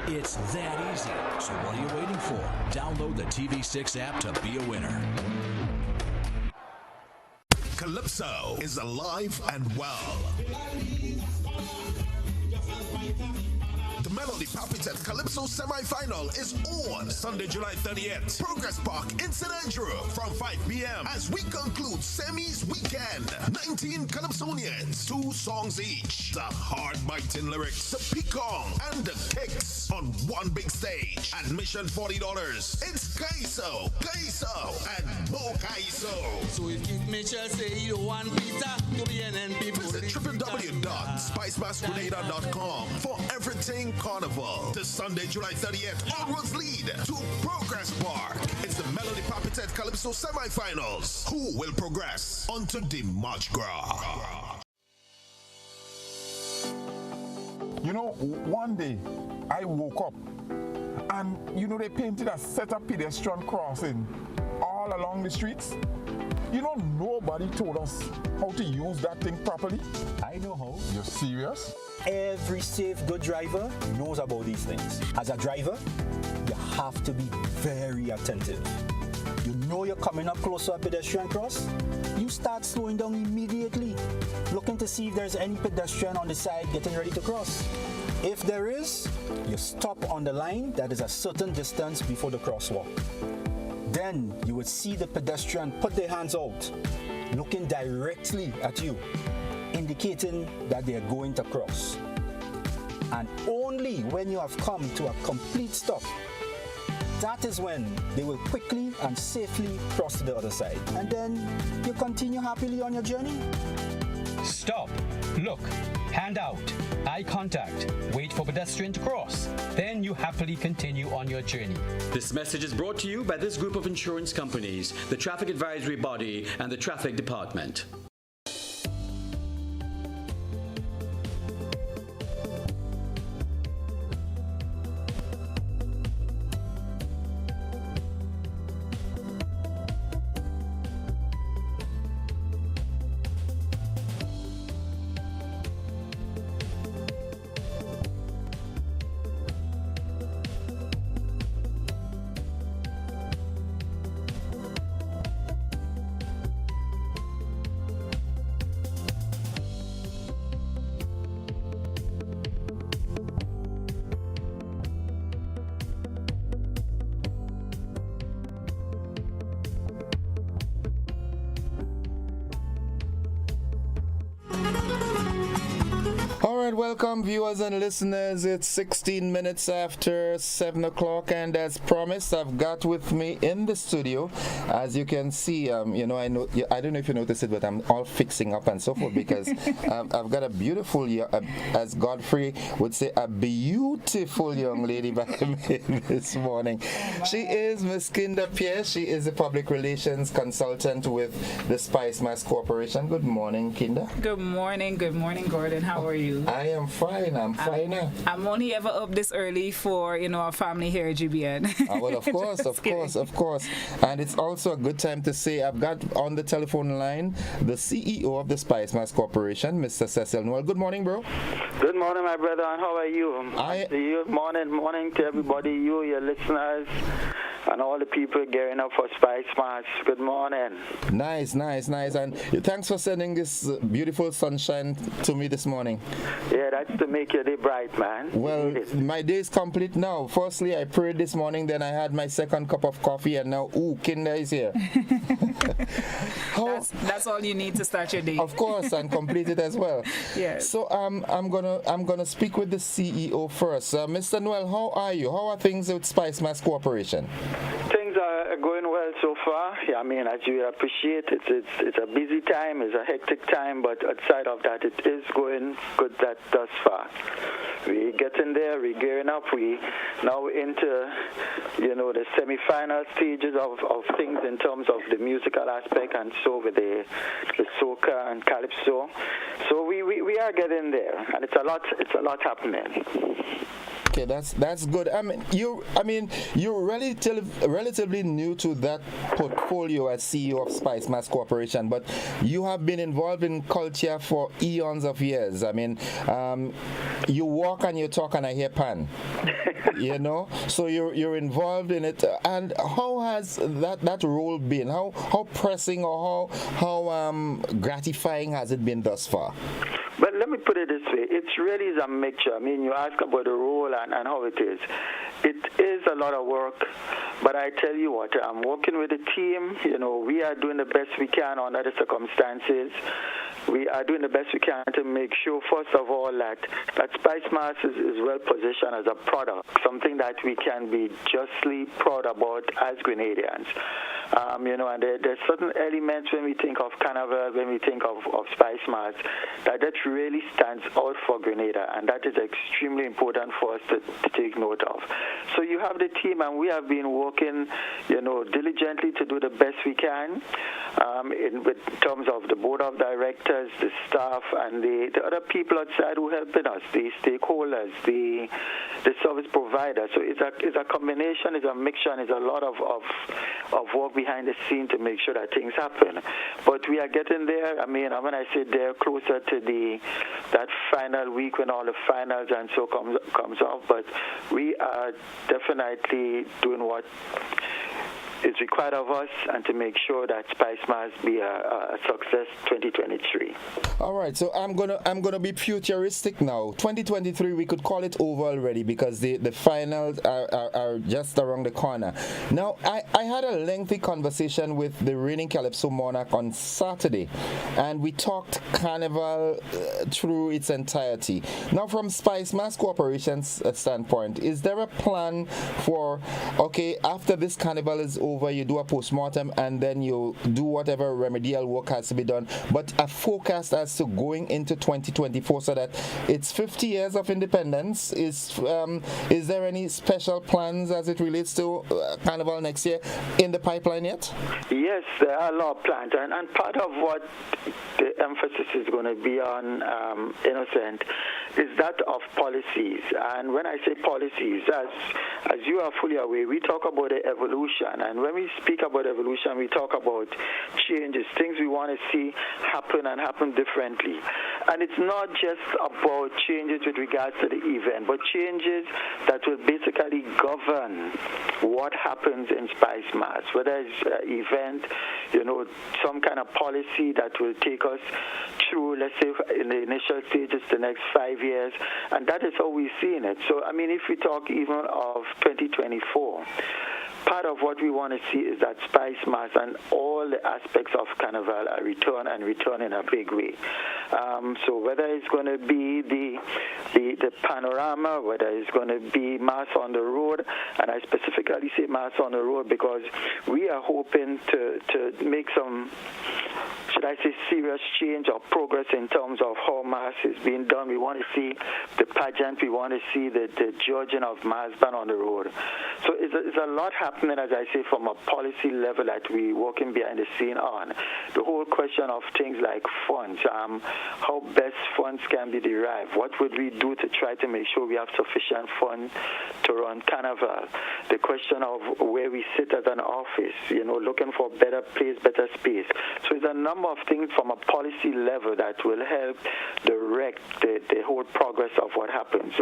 It's that easy. So what are you waiting for? Download the TV6 app to be a winner. Calypso is alive and well. The Melody Puppets at Calypso semi-final is on Sunday, July 30th. Progress Park in St. Andrew from 5 p.m. as we conclude semis weekend. 19 Calypsonians, 2 songs each. The hard-biting lyrics, the peacock, and the kicks on one big stage. Admission $40. It's Kaiso, and Bo Kaiso. So if Mitchell say you want pizza, to be an people. Visit www.SpiceMasGrenada.com for everything Carnival. This Sunday, July 30th, all roads lead to Progress Park. It's the Melody Puppets at Calypso semifinals. Who will progress onto the March Gras? You know, one day I woke up and they painted a set of pedestrian crossing all along the streets. Nobody told us how to use that thing properly. I know how. You're serious? Every safe, good driver knows about these things. As a driver, you have to be very attentive. You know you're coming up close to a pedestrian cross, you start slowing down immediately, looking to see if there's any pedestrian on the side getting ready to cross. If there is, you stop on the line that is a certain distance before the crosswalk. Then you would see the pedestrian put their hands out, looking directly at you, indicating that they are going to cross. And only when you have come to a complete stop, that is when they will quickly and safely cross to the other side. And then you continue happily on your journey. Stop, look, hand out, eye contact, wait for pedestrian to cross. Then you happily continue on your journey. This message is brought to you by this group of insurance companies, the Traffic Advisory Body, and the Traffic Department. right, welcome viewers and listeners. It's 16 minutes after 7 o'clock, and as promised, I've got with me in the studio, as you can see, I know, I don't know if you noticed it, but I'm all fixing up and so forth because I've got a beautiful, as Godfrey would say, a beautiful young lady by me this morning. She is Miss Kinter Pierre. She is a public relations consultant with the SpiceMas Corporation. Good morning, Kinter. Good morning, Gordon. How are you? I am fine. I'm fine. I'm only ever up this early for our family here at GBN. Well, of course. And it's also a good time to say I've got on the telephone line the CEO of the SpiceMas Corporation, Mr. Cecil. Noel, good morning, bro. Good morning, my brother. And how are you? Morning to everybody, your listeners, and all the people gearing up for SpiceMas. Good morning. Nice. And thanks for sending this beautiful sunshine to me this morning. Yeah, that's to make your day bright, man. Well, my day is complete now. Firstly, I prayed this morning, then I had my second cup of coffee, and now, Kinter is here. That's all you need to start your day. Of course, and complete it as well. Yes. So I'm gonna speak with the CEO first. Mr. Noel, how are you? How are things with SpiceMas Corporation? Things are going well so far. Yeah, I mean, as you appreciate, it's a busy time, it's a hectic time, but outside of that, it is going good thus far. We're getting there, we're gearing up, we now into, the semi-final stages of things in terms of the musical aspect, and so with the soca and calypso. So we are getting there, and it's a lot happening. Okay, that's good. You're relatively new to that portfolio as CEO of SpiceMas Corporation, but you have been involved in culture for eons of years. You walk and you talk and I hear pan. So you're involved in it. And how has that role been? How pressing or how gratifying has it been thus far? But let me put it this way. It really is a mixture. You ask about the role and how it is. It is a lot of work, but I tell you what, I'm working with a team. We are doing the best we can under the circumstances. We are doing the best we can to make sure, first of all, that SpiceMas is well positioned as a product, something that we can be justly proud about as Grenadians. And there's certain elements when we think of Carnival, when we think of SpiceMas, that really stands out for Grenada, and that is extremely important for us to take note of. So you have the team, and we have been working, diligently to do the best we can in terms of the board of directors, the staff, and the other people outside who are helping us, the stakeholders, the service providers. So it's a combination, it's a mixture, and it's a lot of work behind the scene to make sure that things happen. But we are getting there. When I say there, closer to that final week when all the finals and so comes off. But we are definitely doing what is required of us, and to make sure that SpiceMas be a success 2023. All right, so I'm gonna be futuristic now. 2023, we could call it over already because the finals are just around the corner. Now, I had a lengthy conversation with the reigning Calypso monarch on Saturday, and we talked Carnival through its entirety. Now, from SpiceMas Corporation's standpoint, is there a plan for, after this Carnival is over, you do a postmortem and then you do whatever remedial work has to be done, but a forecast as to going into 2024 so that it's 50 years of independence? Is there any special plans as it relates to Carnival next year in the pipeline yet? Yes, there are a lot of plans, and part of what the emphasis is going to be on, Innocent, is that of policies. And when I say policies, as you are fully aware, we talk about the evolution, and when we speak about evolution, we talk about changes, things we want to see happen and happen differently. And it's not just about changes with regards to the event, but changes that will basically govern what happens in SpiceMas, whether it's an event, some kind of policy that will take us through, let's say, in the initial stages, the next 5 years, and that is how we're seeing it. So, if we talk even of 2024, part of what we want to see is that SpiceMas and all the aspects of Carnival are return in a big way. So whether it's going to be the panorama, whether it's going to be Mass on the Road, and I specifically say Mass on the Road because we are hoping to make some, should I say, serious change or progress in terms of how Mass is being done. We want to see the pageant. We want to see the judging of Mass band on the road. So it's a lot happening, as I say, from a policy level that we're working behind the scene on. The whole question of things like funds, how best funds can be derived. What would we do to try to make sure we have sufficient funds to run Carnival? The question of where we sit as an office, looking for better place, better space. So there's a number of things from a policy level that will help direct the whole progress of what happens.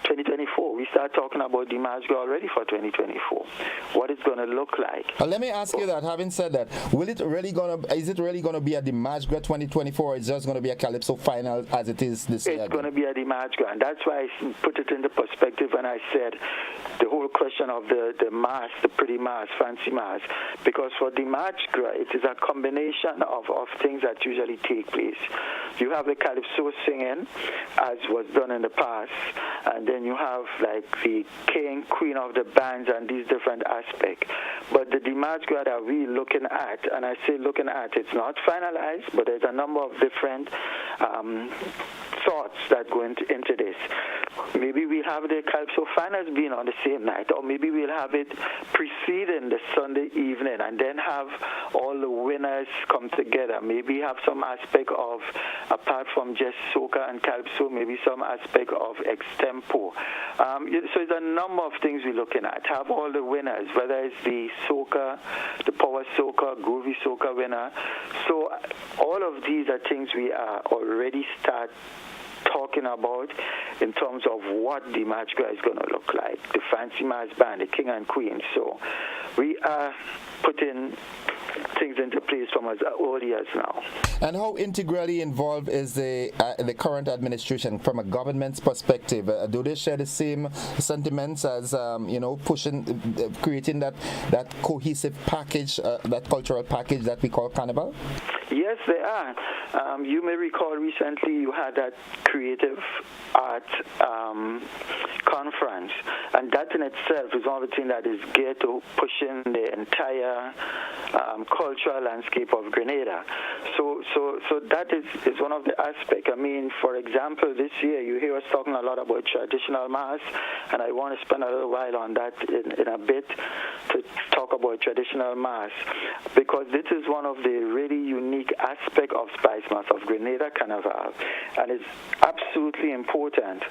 2024, we start talking about the Dimash already for 2024. What it's going to look like. Let me ask you that. Having said that, is it really going to be a Dimash 2024, or is it just going to be a Calypso final as it is this year? It's going to be a Dimash, and that's why I put it into perspective when I said the whole question of the mass, the pretty mass, fancy mass, because for Dimash, it is a combination of things that usually take place. You have the Calypso singing, as was done in the past, and then you have like the king, queen of the bands and these different aspects. But the Dimash that we're looking at, and I say looking at, it's not finalized, but there's a number of different thoughts that go into this. Maybe we'll have the Calypso finals being on the same night, or maybe we'll have it preceding the Sunday evening and then have all the winners come together. Maybe have some aspect of, apart from just soca and Calypso, maybe some aspect of extempo. So there's a number of things we're looking at. Have all the winners, whether it's the soca, the power soca, groovy soca winner. So all of these are things we are already start talking about in terms of what the match is going to look like. The fancy mass band, the king and queen. So we are putting things into place from as early as now. And how integrally involved is the current administration from a government's perspective? Do they share the same sentiments as pushing, creating that cohesive package, that cultural package that we call Carnival? Yes, they are. You may recall recently you had that creative art conference, and that in itself is one of the things that is geared to pushing the entire cultural landscape of Grenada. So that is one of the aspects. I mean, for example, this year you hear us talking a lot about traditional mass, and I want to spend a little while on that in a bit to talk about traditional mass, because this is one of the really unique aspects of SpiceMas, of Grenada Carnival, and it's absolutely important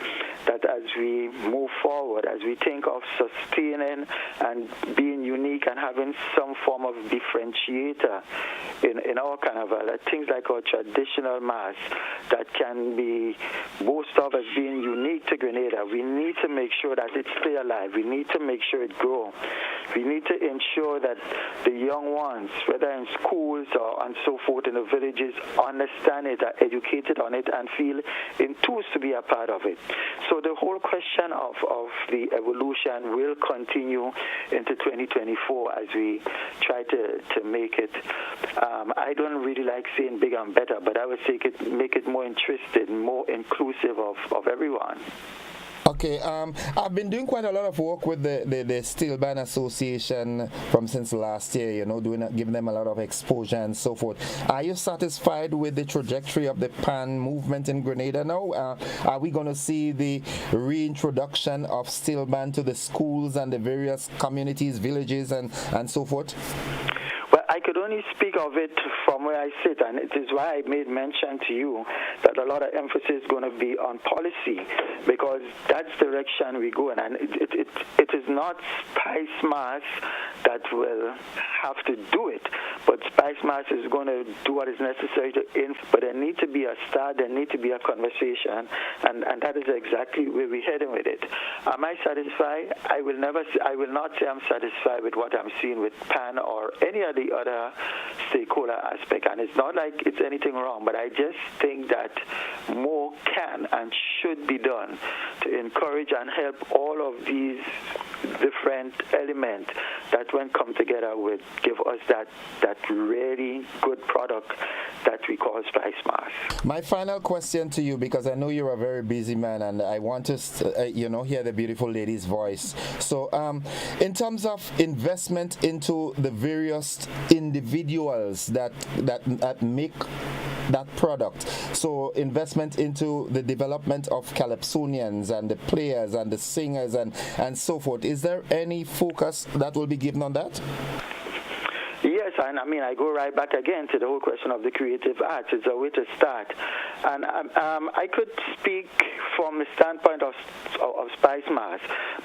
that as we move forward, as we think of sustaining and being unique and having some form of differentiator in our carnival, things like our traditional mass that can be boasted of as being unique to Grenada, we need to make sure that it stay alive. We need to make sure it grows. We need to ensure that the young ones, whether in schools or and so forth in the villages, understand it, are educated on it, and feel enthused to be a part of it. So the whole question of the evolution will continue into 2024 as we try to make it. I don't really like saying bigger and better, but I would say make it more interested, more inclusive of everyone. Okay, I've been doing quite a lot of work with the Steel Band Association since last year, giving them a lot of exposure and so forth. Are you satisfied with the trajectory of the PAN movement in Grenada now? Are we going to see the reintroduction of Steel Band to the schools and the various communities, villages, and so forth? Well, I could only speak of it from where I sit, and it is why I made mention to you that a lot of emphasis is going to be on policy, because that's the direction we go in. And it is not SpiceMas that will have to do it, but SpiceMas is going to do what is necessary to but there needs to be a start, there needs to be a conversation, and that is exactly where we're heading with it. Am I satisfied? I will not say I'm satisfied with what I'm seeing with PAN or any of the other stakeholder aspect, and it's not like it's anything wrong, but I just think that more can and should be done to encourage and help all of these different elements that when come together would give us that really good product that we call SpiceMas. My final question to you, because I know you're a very busy man, and I want to, hear the beautiful lady's voice. So, in terms of investment into the various individuals that make that product, so investment into the development of Calypsonians and the players and the singers and so forth, is there any focus that will be given on that? Yes, and I go right back again to the whole question of the creative arts. It's a way to start. And I could speak from the standpoint of SpiceMas,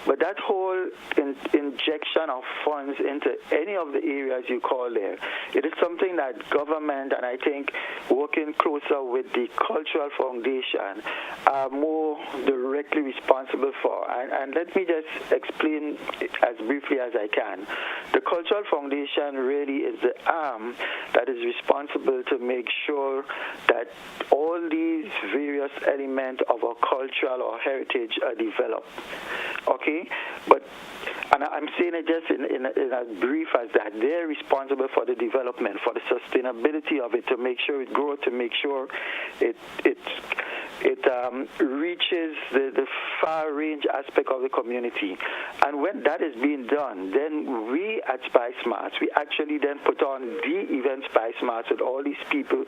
but that whole injection of funds into any of the areas you call there, it is something that government, and I think working closer with the Cultural Foundation, are more directly responsible for. And let me just explain as briefly as I can. The Cultural Foundation really is the arm that is responsible to make sure that all these various elements of our cultural or heritage are developed. Okay? And I'm saying it just in as brief as that. They're responsible for the development, for the sustainability of it, to make sure it grows, to make sure it reaches the far range aspect of the community. And when that is being done, then we at SpiceMas, we actually then put on the event SpiceMas with all these people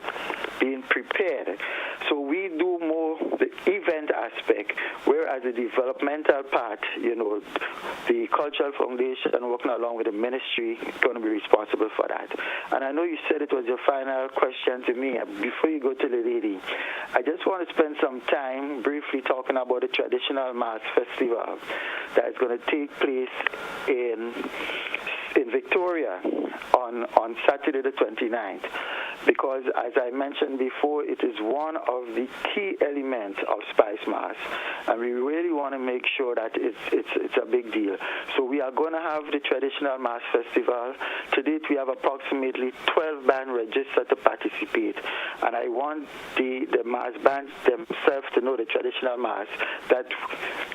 being prepared. So we do more the event aspect, whereas the developmental part, the Cultural Foundation working along with the ministry is going to be responsible for that. And I know you said it was your final question to me. Before you go to the lady, I just want to spend some time briefly talking about the Traditional Mass Festival that is going to take place in Victoria on Saturday the 29th, because as I mentioned before, it is one of the key elements of SpiceMas, and we really want to make sure that it's a big deal. So we are going to have the Traditional Mass Festival. To date, we have approximately 12 bands registered to participate, and I want the mass bands themselves to know, the Traditional Mass, that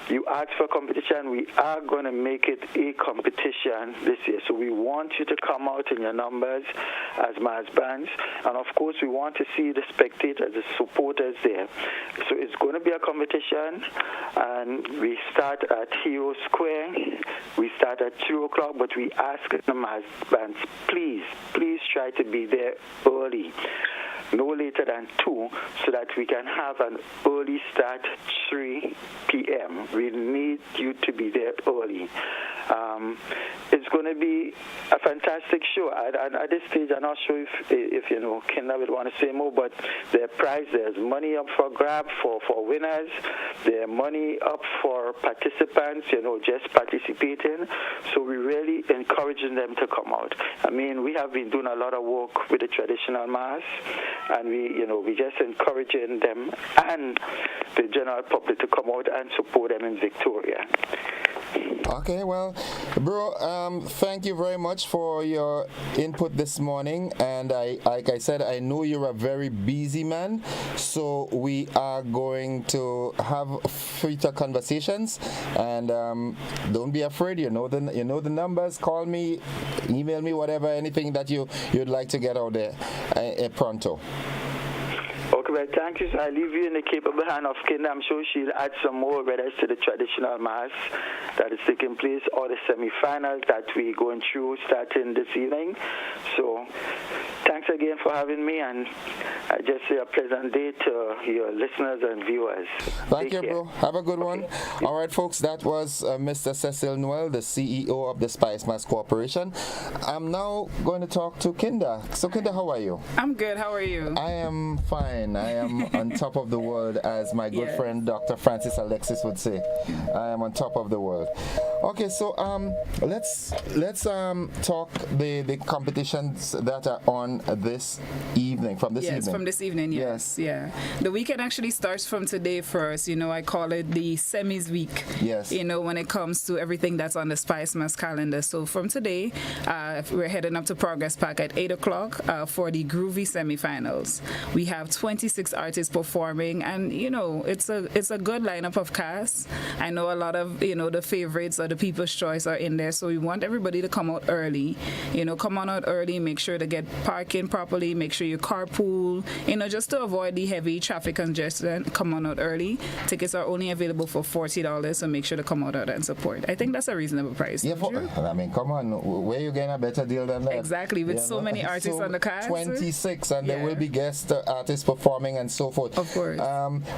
you ask for competition, we are going to make it a competition this year. So we want you to come out in your numbers as mass bands, and of course we want to see the spectators, the supporters there. So it's going to be a competition, and we start at Hero Square. We start at 2 o'clock, but we ask the mass bands, please try to be there early, no later than 2, so that we can have an early start, 3 p.m. We need you to be there early. It's going to be a fantastic show. At this stage, I'm not sure if Kinter would want to say more, but there's money up for grab for winners. There's money up for participants, just participating. So we're really encouraging them to come out. We have been doing a lot of work with the Traditional Mass, and we just encouraging them and the general public to come out and support them in Victoria. Okay, well, bro, thank you very much for your input this morning. And like I said, I know you're a very busy man, so we are going to have future conversations. And don't be afraid. You know the numbers. Call me, email me, whatever, anything that you'd like to get out there pronto. Okay, well, thank you. So I leave you in the capable hand of Kinter. I'm sure she'll add some more, whether it's to the Traditional Mass that is taking place or the semi-finals that we're going through starting this evening. So thanks again for having me, and I just say a pleasant day to your listeners and viewers. Thank you, bro. Have a good one. All right, folks, that was Mr. Cecil Noel, the CEO of the SpiceMas Corporation. I'm now going to talk to Kinter. So, Kinter, how are you? I'm good. How are you? I am fine. I am on top of the world, as my good friend Dr. Francis Alexis would say. I am on top of the world. Okay, so let's talk the competitions that are on this evening. From this evening. From this evening. Yes. Yeah. The weekend actually starts from today first. I call it the semis week. Yes. When it comes to everything that's on the SpiceMas calendar. So from today, we're heading up to Progress Park at 8 o'clock for the Groovy semifinals. We have 26 artists performing, and it's a good lineup of casts. I know a lot of the favorites or the people's choice are in there, so we want everybody to come out early. Come on out early, make sure to get parking properly, make sure you carpool, just to avoid the heavy traffic congestion. Come on out early. Tickets are only available for $40, so make sure to come out and support. I think that's a reasonable price. Yeah, come on, where you getting a better deal than that? Exactly, with so many artists on the cast. 26, and there will be guest artists performing and so forth. Of course.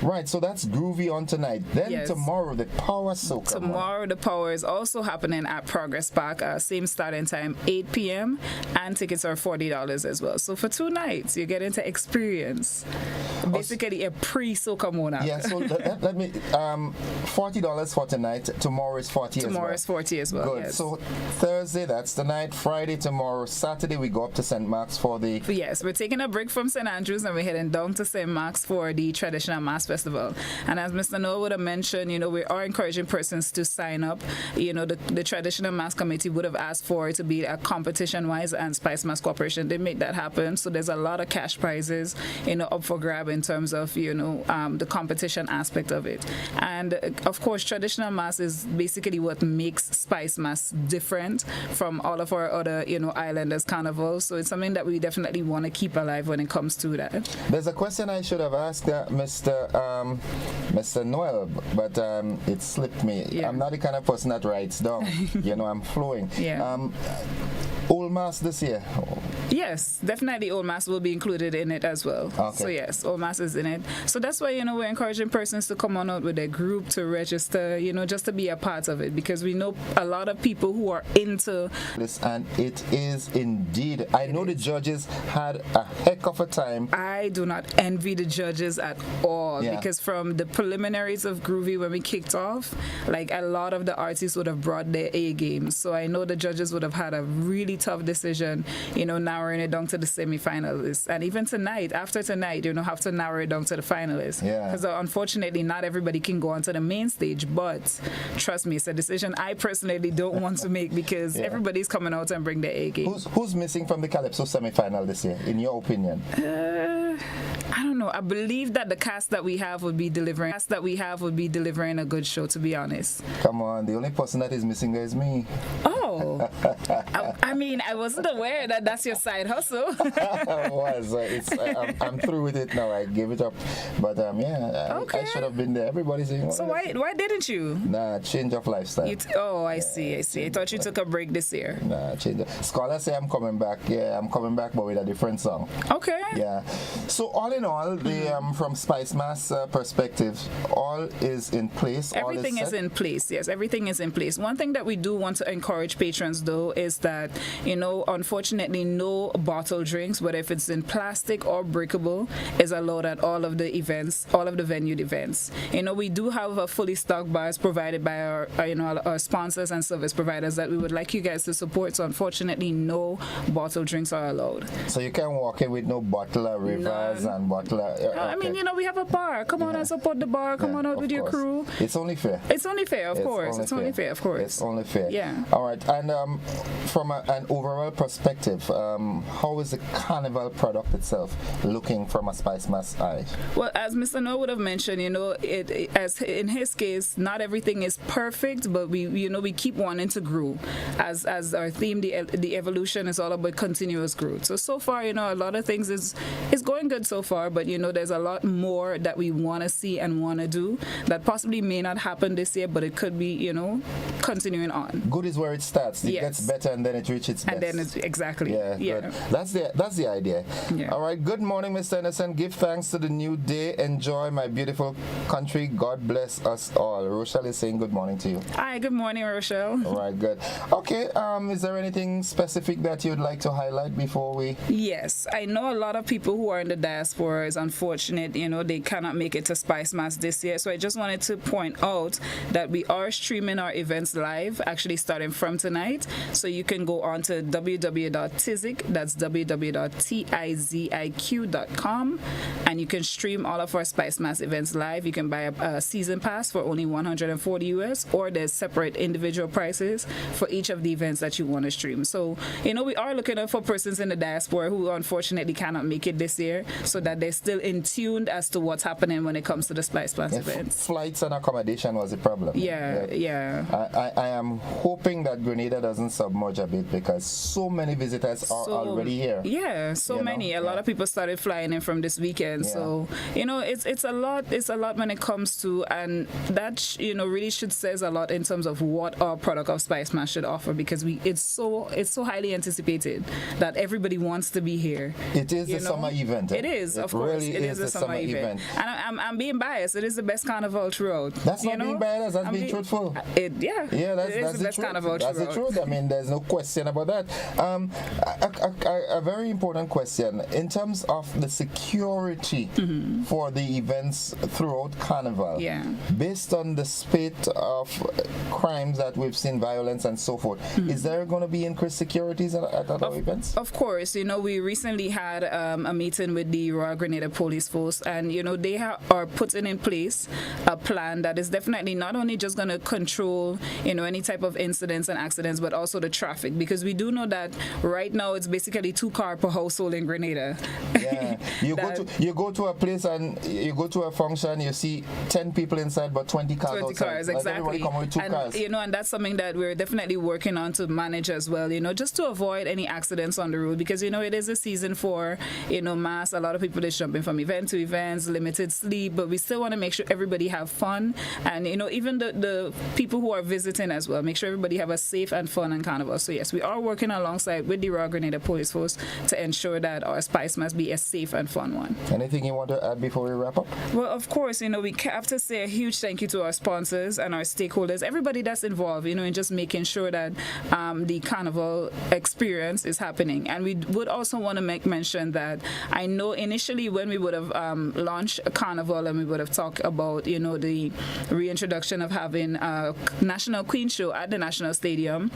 Right, so that's Groovy on tonight. Then tomorrow, the Power Soca. Tomorrow, the Power is also happening at Progress Park. Same starting time, 8 p.m. and tickets are $40 as well. So for 2 nights, you get into experience. Basically a pre-Soca Mona. Yeah, so let me, $40 for tonight. Tomorrow is 40 as well. Tomorrow is 40 as well, Good. yes. So Thursday, that's the night. Friday, tomorrow. Saturday, we go up to St. Mark's for the... Yes, we're taking a break from St. Andrews and we're heading down to St. Mark's for the Traditional Mass Festival. And as Mr. Noel would have mentioned, we are encouraging persons to sign up. The Traditional Mass Committee would have asked for it to be a competition-wise, and SpiceMas Corporation did make that happen. So there's a lot of cash prizes, up for grab in terms of, the competition aspect of it. And of course, Traditional Mass is basically what makes SpiceMas different from all of our other, Islanders carnivals. So it's something that we definitely want to keep alive when it comes to that. There's a question I should have asked Mr. Noel, but it slipped me. Yeah. I'm not the kind of person that writes down. I'm flowing. Yeah. Old Mass this year? Yes, definitely Old Mass will be included in it as well. Okay. So yes, Old Mass is in it. So that's why, we're encouraging persons to come on out with their group, to register, just to be a part of it, because we know a lot of people who are into this, and it is indeed. I know the judges had a heck of a time. I do not envy the judges at all, because from the preliminaries of Groovy when we kicked off, like a lot of the artists would have brought their A games. So I know the judges would have had a really tough decision, narrowing it down to the semi-finalists. And even tonight, after tonight, have to narrow it down to the finalists. Because unfortunately, not everybody can go onto the main stage. But trust me, it's a decision I personally don't want to make, because everybody's coming out and bring their A game. Who's missing from the Calypso semi-final this year, in your opinion? I don't know. I believe that the cast that we have would be delivering. A good show, to be honest. Come on, the only person that is missing there is me. Oh, I wasn't aware that that's your side hustle. I'm through with it now. I gave it up, but I should have been there. Everybody's saying. So why didn't you? Nah, change of lifestyle. I see. I thought you took a break this year. Nah, change. Scholars say I'm coming back. Yeah, I'm coming back, but with a different song. Okay. Yeah. So all in all, from SpiceMas perspective, all is in place. Everything is in place. Yes, everything is in place. One thing that we do want to encourage patrons, though, is that unfortunately, no bottle drinks, whether if it's in plastic or breakable, is allowed at all of the events, all of the venued events. We do have a fully stocked bars provided by our sponsors and service providers that we would like you guys to support. So unfortunately, no bottle drinks are allowed. So you can walk in with no bottle of Rivers and bottle of... we have a bar. Come on and support the bar. Come on out with your crew. It's only fair. It's only fair, of course. It's only fair, of course. It's only fair. Yeah. All right. And from an overall perspective, how is the carnival product itself looking from a SpiceMas eye? Well, as Mr. Noel would have mentioned, as in his case, not everything is perfect, but we keep wanting to grow. As our theme, the evolution is all about continuous growth. So far, a lot of things is going good so far, but there's a lot more that we want to see and want to do that possibly may not happen this year, but it could be, continuing on. Good is where it starts. It gets better and then it reaches its best. And then it's exactly. Yeah. Good. That's the idea. Yeah. All right. Good morning, Mr. Anderson. Give thanks to the new day. Enjoy my beautiful country. God bless us all. Rochelle is saying good morning to you. Hi. Good morning, Rochelle. All right. Good. Okay. Is there anything specific that you'd like to highlight before we? Yes. I know a lot of people who are in the diaspora is unfortunate. They cannot make it to SpiceMas this year. So I just wanted to point out that we are streaming our events live, actually starting from tonight. tonight. So you can go on to www.tiziq, that's www.tiziq.com, and you can stream all of our SpiceMas events live. You can buy a season pass for only $140 US, or there's separate individual prices for each of the events that you want to stream. So, we are looking out for persons in the diaspora who unfortunately cannot make it this year, so that they're still in tune as to what's happening when it comes to the SpiceMas events. Flights and accommodation was a problem. Yeah. I am hoping that Grenada doesn't submerge a bit, because so many visitors are already here. Yeah, so many. A lot of people started flying in from this weekend. So, it's a lot. It's a lot when it comes to, and that really should says a lot in terms of what our product of SpiceMas should offer, because it's so highly anticipated that everybody wants to be here. It is a summer event. It is, of course. Really it is a summer event. And I'm being biased. It is the best carnival throughout. That's not being biased. That's being truthful. That's the best carnival That's the truth. I mean, there's no question about that. A very important question in terms of the security for the events throughout Carnival. Based on the spate of crimes that we've seen, violence and so forth, is there going to be increased securities at our events? Of course. We recently had a meeting with the Royal Grenada Police Force, and they are putting in place a plan that is definitely not only just going to control any type of incidents and accidents, but also the traffic, because we do know that right now it's basically 2 cars per household in Grenada. Yeah, you go to a place and you go to a function, you see 10 people inside, but 20 cars 20 outside. cars, exactly. Everybody come with 2 cars. And that's something that we're definitely working on to manage as well. Just to avoid any accidents on the road, because it is a season for mass. A lot of people is jumping from event to events, limited sleep, but we still want to make sure everybody have fun, and even the people who are visiting as well, make sure everybody have a safe and fun and carnival. So yes, we are working alongside with the Royal Grenada Police Force to ensure that our SpiceMas be a safe and fun one. Anything you want to add before we wrap up? Well, of course, we have to say a huge thank you to our sponsors and our stakeholders, everybody that's involved, in just making sure that the carnival experience is happening. And we would also want to make mention that I know initially when we would have launched a carnival and we would have talked about, the reintroduction of having a National Queen Show at the National Stadium,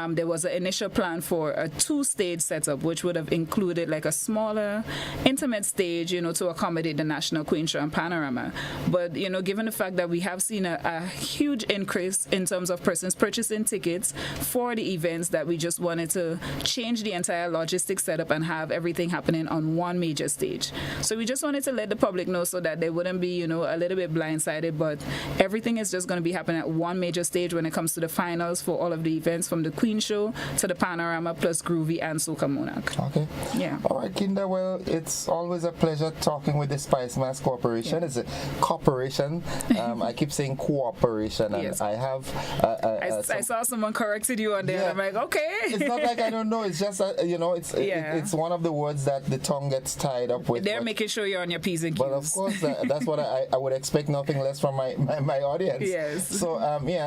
there was an initial plan for a 2-stage setup, which would have included like a smaller, intimate stage, to accommodate the National Queen Show and Panorama. But, given the fact that we have seen a huge increase in terms of persons purchasing tickets for the events, that we just wanted to change the entire logistics setup and have everything happening on one major stage. So we just wanted to let the public know so that they wouldn't be, a little bit blindsided, but everything is just going to be happening at one major stage when it comes to the finals for all of the events, from the Queen Show to the Panorama plus Groovy and Soca Monarch. Okay. Yeah. All right, Kinter. Well, it's always a pleasure talking with the SpiceMas Corporation. It's a corporation. I keep saying cooperation, and yes. I have. I saw someone corrected you on there. And I'm like, okay. It's not like I don't know. It's just it's one of the words that the tongue gets tied up with. They're making sure you're on your P's and Q's. But of course, that's what I would expect. Nothing less from my audience. Yes. So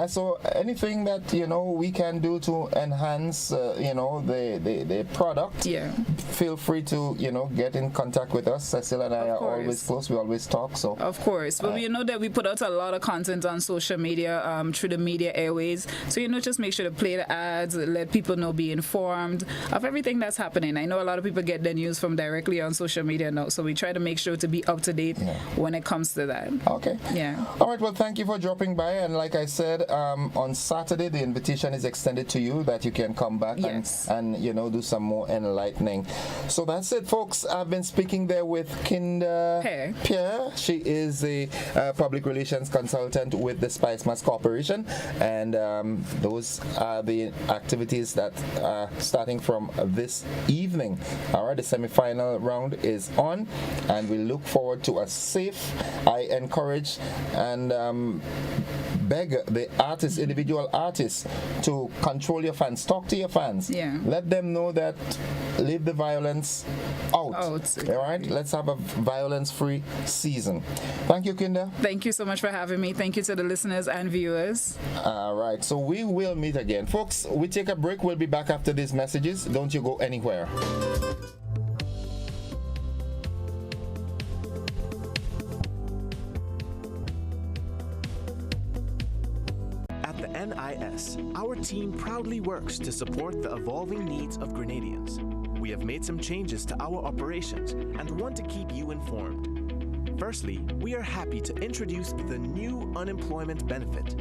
so anything that we can do to enhance the product. Yeah. Feel free to get in contact with us. Cecil and I are always close. We always talk. So of course, but we know that we put out a lot of content on social media through the media airways. So just make sure to play the ads, let people know, be informed of everything that's happening. I know a lot of people get their news from directly on social media now, so we try to make sure to be up to date when it comes to that. Okay. Yeah. All right. Well, thank you for dropping by. And like I said, on Saturday the invitation is extended to you that you can come back and do some more enlightening. So that's it, folks. I've been speaking there with Kinter Pierre. She is a public relations consultant with the SpiceMas Corporation, and those are the activities that are starting from this evening. All right, the semi-final round is on, and we look forward to a safe. I encourage and beg the artists, individual artists, to control your fans. Talk to your fans. Yeah. Let them know that leave the violence out. All right? Let's have a violence-free season. Thank you, Kinter. Thank you so much for having me. Thank you to the listeners and viewers. All right. So we will meet again. Folks, we take a break. We'll be back after these messages. Don't you go anywhere. NIS, our team proudly works to support the evolving needs of Grenadians. We have made some changes to our operations and want to keep you informed. Firstly, we are happy to introduce the new unemployment benefit.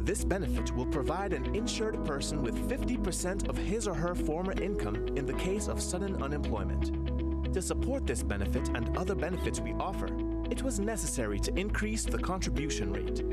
This benefit will provide an insured person with 50% of his or her former income in the case of sudden unemployment. To support this benefit and other benefits we offer, it was necessary to increase the contribution rate.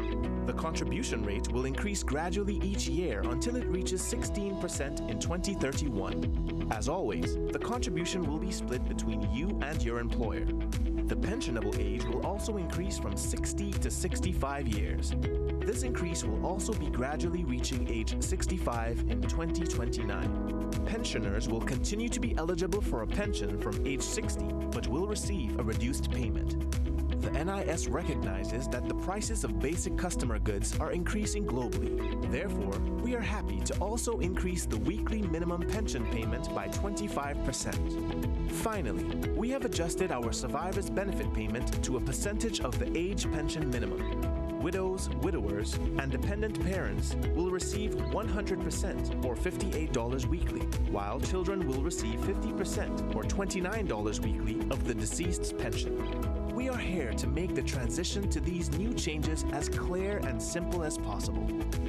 The contribution rate will increase gradually each year until it reaches 16% in 2031. As always, the contribution will be split between you and your employer. The pensionable age will also increase from 60 to 65 years. This increase will also be gradually reaching age 65 in 2029. Pensioners will continue to be eligible for a pension from age 60, but will receive a reduced payment. The NIS recognizes that the prices of basic customer goods are increasing globally. Therefore, we are happy to also increase the weekly minimum pension payment by 25%. Finally, we have adjusted our survivor's benefit payment to a percentage of the age pension minimum. Widows, widowers, and dependent parents will receive 100% or $58 weekly, while children will receive 50% or $29 weekly of the deceased's pension. We are here to make the transition to these new changes as clear and simple as possible.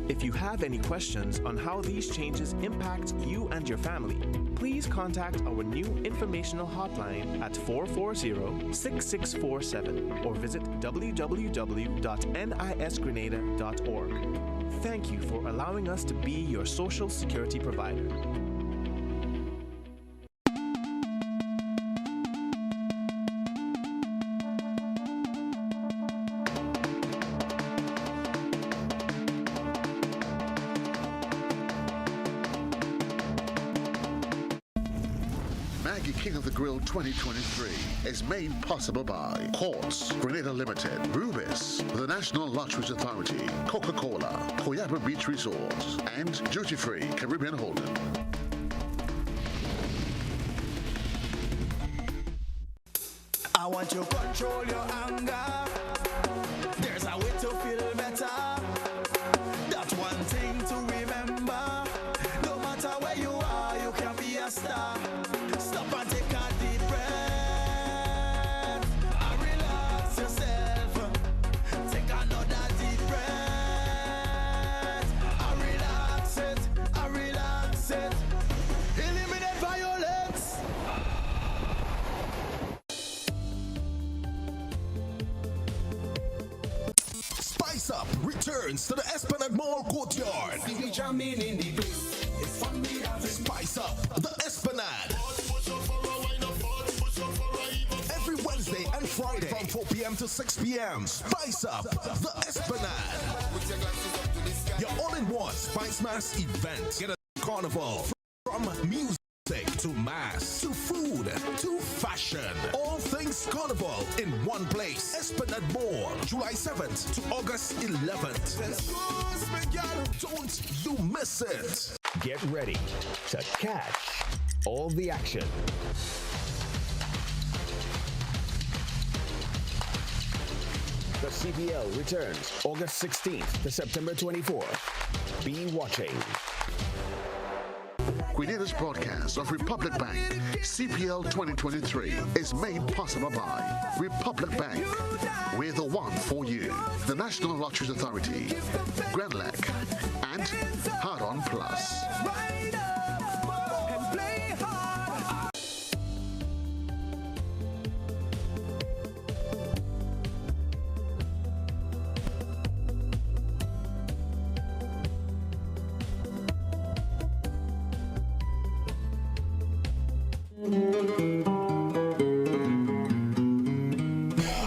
If you have any questions on how these changes impact you and your family, please contact our new informational hotline at 440-6647 or visit www.nisgrenada.org. Thank you for allowing us to be your social security provider. King of the Grill 2023 is made possible by Quartz, Grenada Limited, Rubis, the National Lotteries Authority, Coca-Cola, Coyapa Beach Resorts, and Duty Free Caribbean Holding. I want you to control your anger. There's a way to feel better. That's one thing to remember. No matter where you are, you can be a star. Stop and take a deep breath and relax yourself. Take another deep breath and relax it, and relax it. Eliminate violence. Spice Up returns to the Esplanade Mall courtyard. Spice Up the Esplanade. Every Wednesday and Friday from 4 p.m. to 6 p.m. Spice Up the Esplanade. Your all-in-one SpiceMas event. Get a carnival from music to mass to food to fashion. All things carnival in one place. Esplanade Mall, July 7th to August 11th. Don't you miss it. Get ready to catch all the action. The CPL returns August 16th to September 24th. Be watching. Grenada's broadcast of Republic Bank CPL 2023 is made possible by Republic Bank. We're the one for you. The National Lotteries Authority, Grenlec, and Hard On Plus.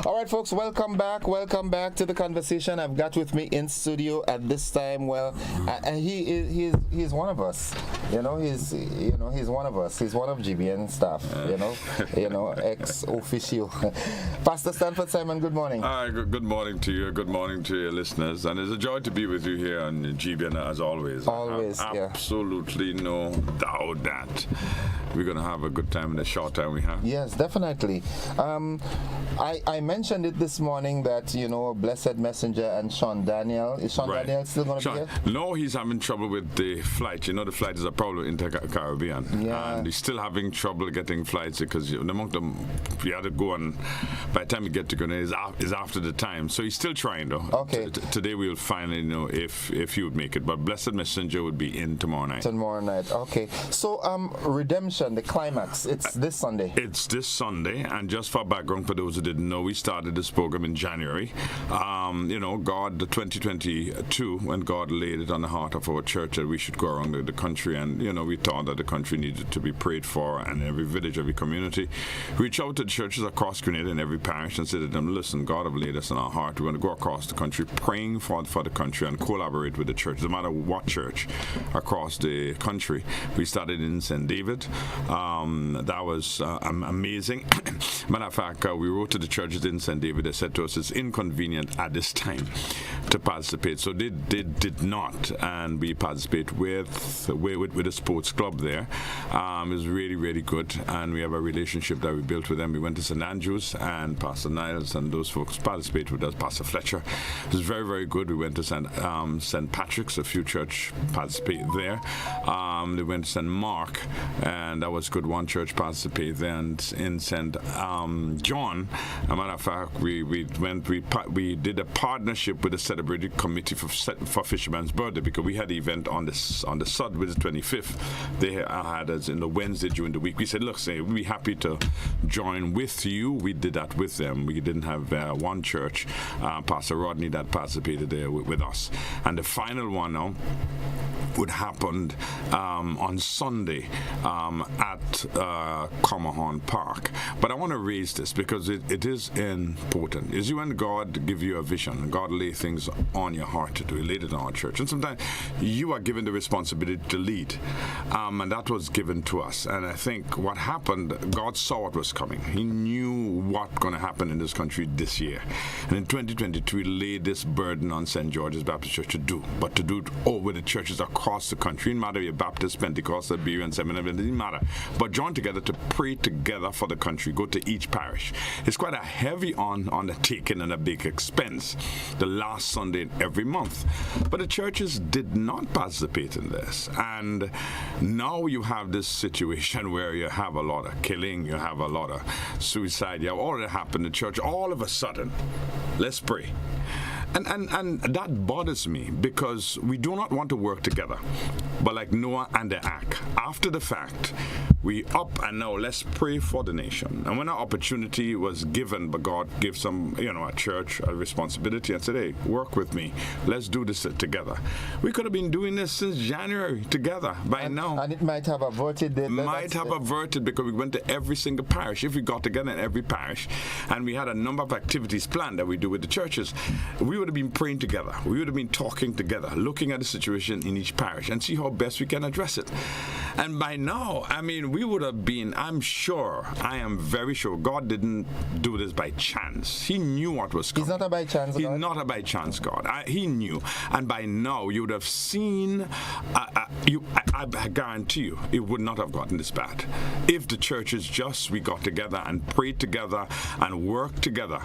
Alright folks, welcome back to the conversation. I've got with me in studio at this time, and he's one of us. He's one of us. He's one of GBN staff, ex officio. Pastor Stanford Simon, good morning. Good morning to you. Good morning to your listeners. And it's a joy to be with you here on GBN as always. Always, absolutely no doubt doubt that we're going to have a good time in the short time we have. Yes, definitely. I mentioned it this morning that, Blessed Messenger and Sean Daniel. Is Sean Daniel still going to be here? No, he's having trouble with the flight. The flight is a problem in the Caribbean. Yeah. And he's still having trouble getting flights because among them, you had to go on, by the time you get to Grenada, is after the time. So he's still trying, though. Okay. Today we'll finally know if he would make it. But Blessed Messenger would be in tomorrow night. Tomorrow night, okay. So, Redemption, the climax, it's this Sunday. It's this Sunday, and just for background, for those who didn't know, we started this program in January. God, the 2022, when God laid it on the heart of our church that we should go around the country, and we thought that the country needed to be prayed for, and every village, every community. Reach out to the churches across Grenada in every parish and say to them, listen, God have laid us on our heart. We want to go across the country praying for the country and collaborate with the church, no matter what church across the country. We started in St. David. That was amazing. Matter of fact, we wrote to the churches in St. David. They said to us it's inconvenient at this time to participate. So they did not, and we participate with a sports club there. It was really, really good, and we have a relationship that we built with them. We went to St. Andrews, and Pastor Niles and those folks participated with us, Pastor Fletcher. It was very, very good. We went to St. Patrick's, a few church participated there. They went to St. Mark, and that was good. One church participated there, and in St. John, as a matter of fact, we did a partnership with the celebrated committee for Fisherman's Birthday, because we had an event on the Sud with the 25th. They had us in the Wednesday during the week. We said, look, we'd be happy to join with you. We did that with them. We didn't have one church, Pastor Rodney, that participated there with us. And the final one now would happen on Sunday at Comahorn Park. But I want to raise this because it is important. Is when God give you a vision, God lay things on your heart to do. He laid it on our church. And sometimes you are given the responsibility to lead. And that was given to us. And I think what happened, God saw what was coming. He knew what going to happen in this country this year. And in 2022, He laid this burden on St. George's Baptist Church to do. But to do it over the churches across the country. It doesn't matter if you're Baptist, Pentecostal, Berean, Seminary, it doesn't matter. But join together to pray together for the country. Go to each parish. It's quite a heavy undertaking and a big expense. The last Sunday in every month. But the churches did not participate in this. And now you have this situation where you have a lot of killing, you have a lot of suicide, you have all that happened in the church. All of a sudden, let's pray. And that bothers me because we do not want to work together. But like Noah and the ark, after the fact, we up and now let's pray for the nation. And when our opportunity was given, but God gave a church a responsibility and said, hey, work with me. Let's do this together. We could have been doing this since January together by now. And it might have averted. Averted because we went to every single parish. If we got together in every parish and we had a number of activities planned that we do with the churches, we would have been praying together. We would have been talking together, looking at the situation in each parish and see how best we can address it. And by now, we would have been, I am very sure, God didn't do this by chance. He knew what was coming. He's not a by chance God. He's not a by chance God. He knew. And by now, you would have seen, I guarantee you, it would not have gotten this bad. If the churches we got together and prayed together and worked together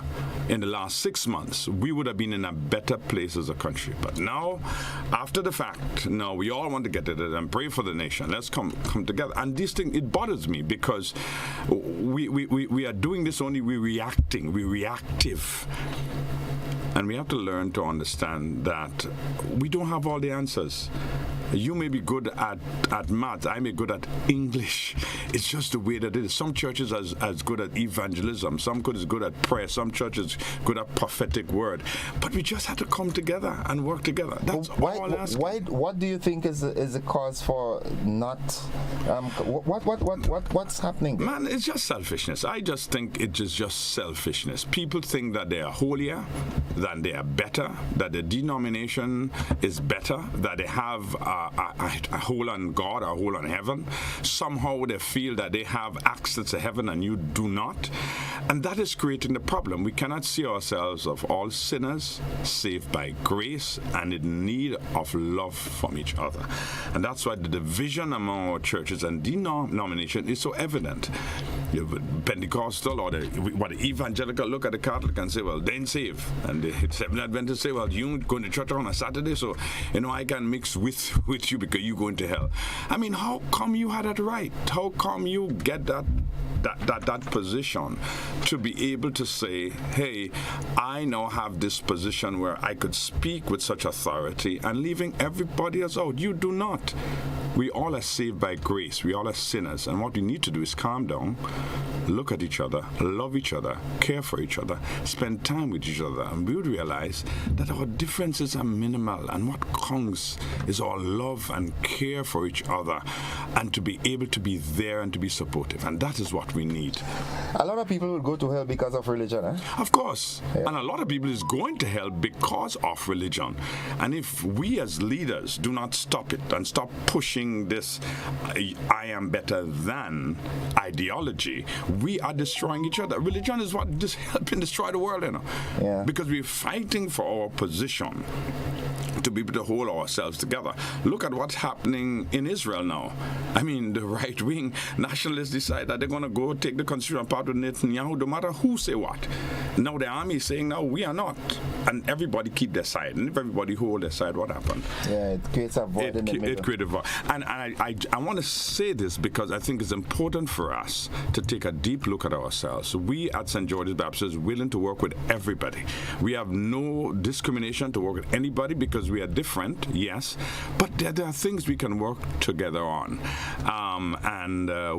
in the last 6 months, we would have been in a better place as a country. But now, after the fact, now we all want to get together and pray for the nation. Let's come together. And this thing, it bothers me because we are doing this only, we're reactive. And we have to learn to understand that we don't have all the answers. You may be good at math. I may be good at English. It's just the way that it is. Some churches are as good at evangelism. Some is good at prayer. Some churches good at prophetic word. But we just have to come together and work together. That's all I'm asking. What do you think is the cause for not? What's happening? Man, it's just selfishness. I just think it is just selfishness. People think that they are holier, that they are better, that the denomination is better, that they have a hold on God or a hold on heaven. Somehow they feel that they have access to heaven and you do not. And that is creating the problem. We cannot see ourselves of all sinners saved by grace and in need of love from each other. And that's why the division among our churches and denomination is so evident. You have Pentecostal or the evangelical look at the Catholic and say, well, they ain't saved. And the Seventh Adventists say, well, you going to church on a Saturday, so I can mix with you because you going to hell. I mean, how come you had that right? How come you get that position to be able to say, hey, I now have this position where I could speak with such authority and leaving everybody else out? You do not. We all are saved by grace. We all are sinners. And what we need to do is calm down, look at each other, love each other, care for each other, spend time with each other. And we would realize that our differences are minimal. And what counts is our love and care for each other and to be able to be there and to be supportive. And that is what we need. A lot of people will go to hell because of religion, eh? Of course. Yeah. And a lot of people is going to hell because of religion. And if we as leaders do not stop it and stop pushing this I am better than ideology, we are destroying each other. Religion is what is helping destroy the world, Yeah. Because we're fighting for our position to be able to hold ourselves together. Look at what's happening in Israel now. I mean, the right-wing nationalists decide that they're going to go take the constitution apart with Netanyahu, no matter who say what. Now the army is saying, no, we are not. And everybody keep their side. And if everybody hold their side, what happened? Yeah, it creates a void in the middle. It creates a void. And I want to say this because I think it's important for us to take a deep look at ourselves. We at St. George's Baptist are willing to work with everybody. We have no discrimination to work with anybody because we are different, yes, but there are things we can work together on.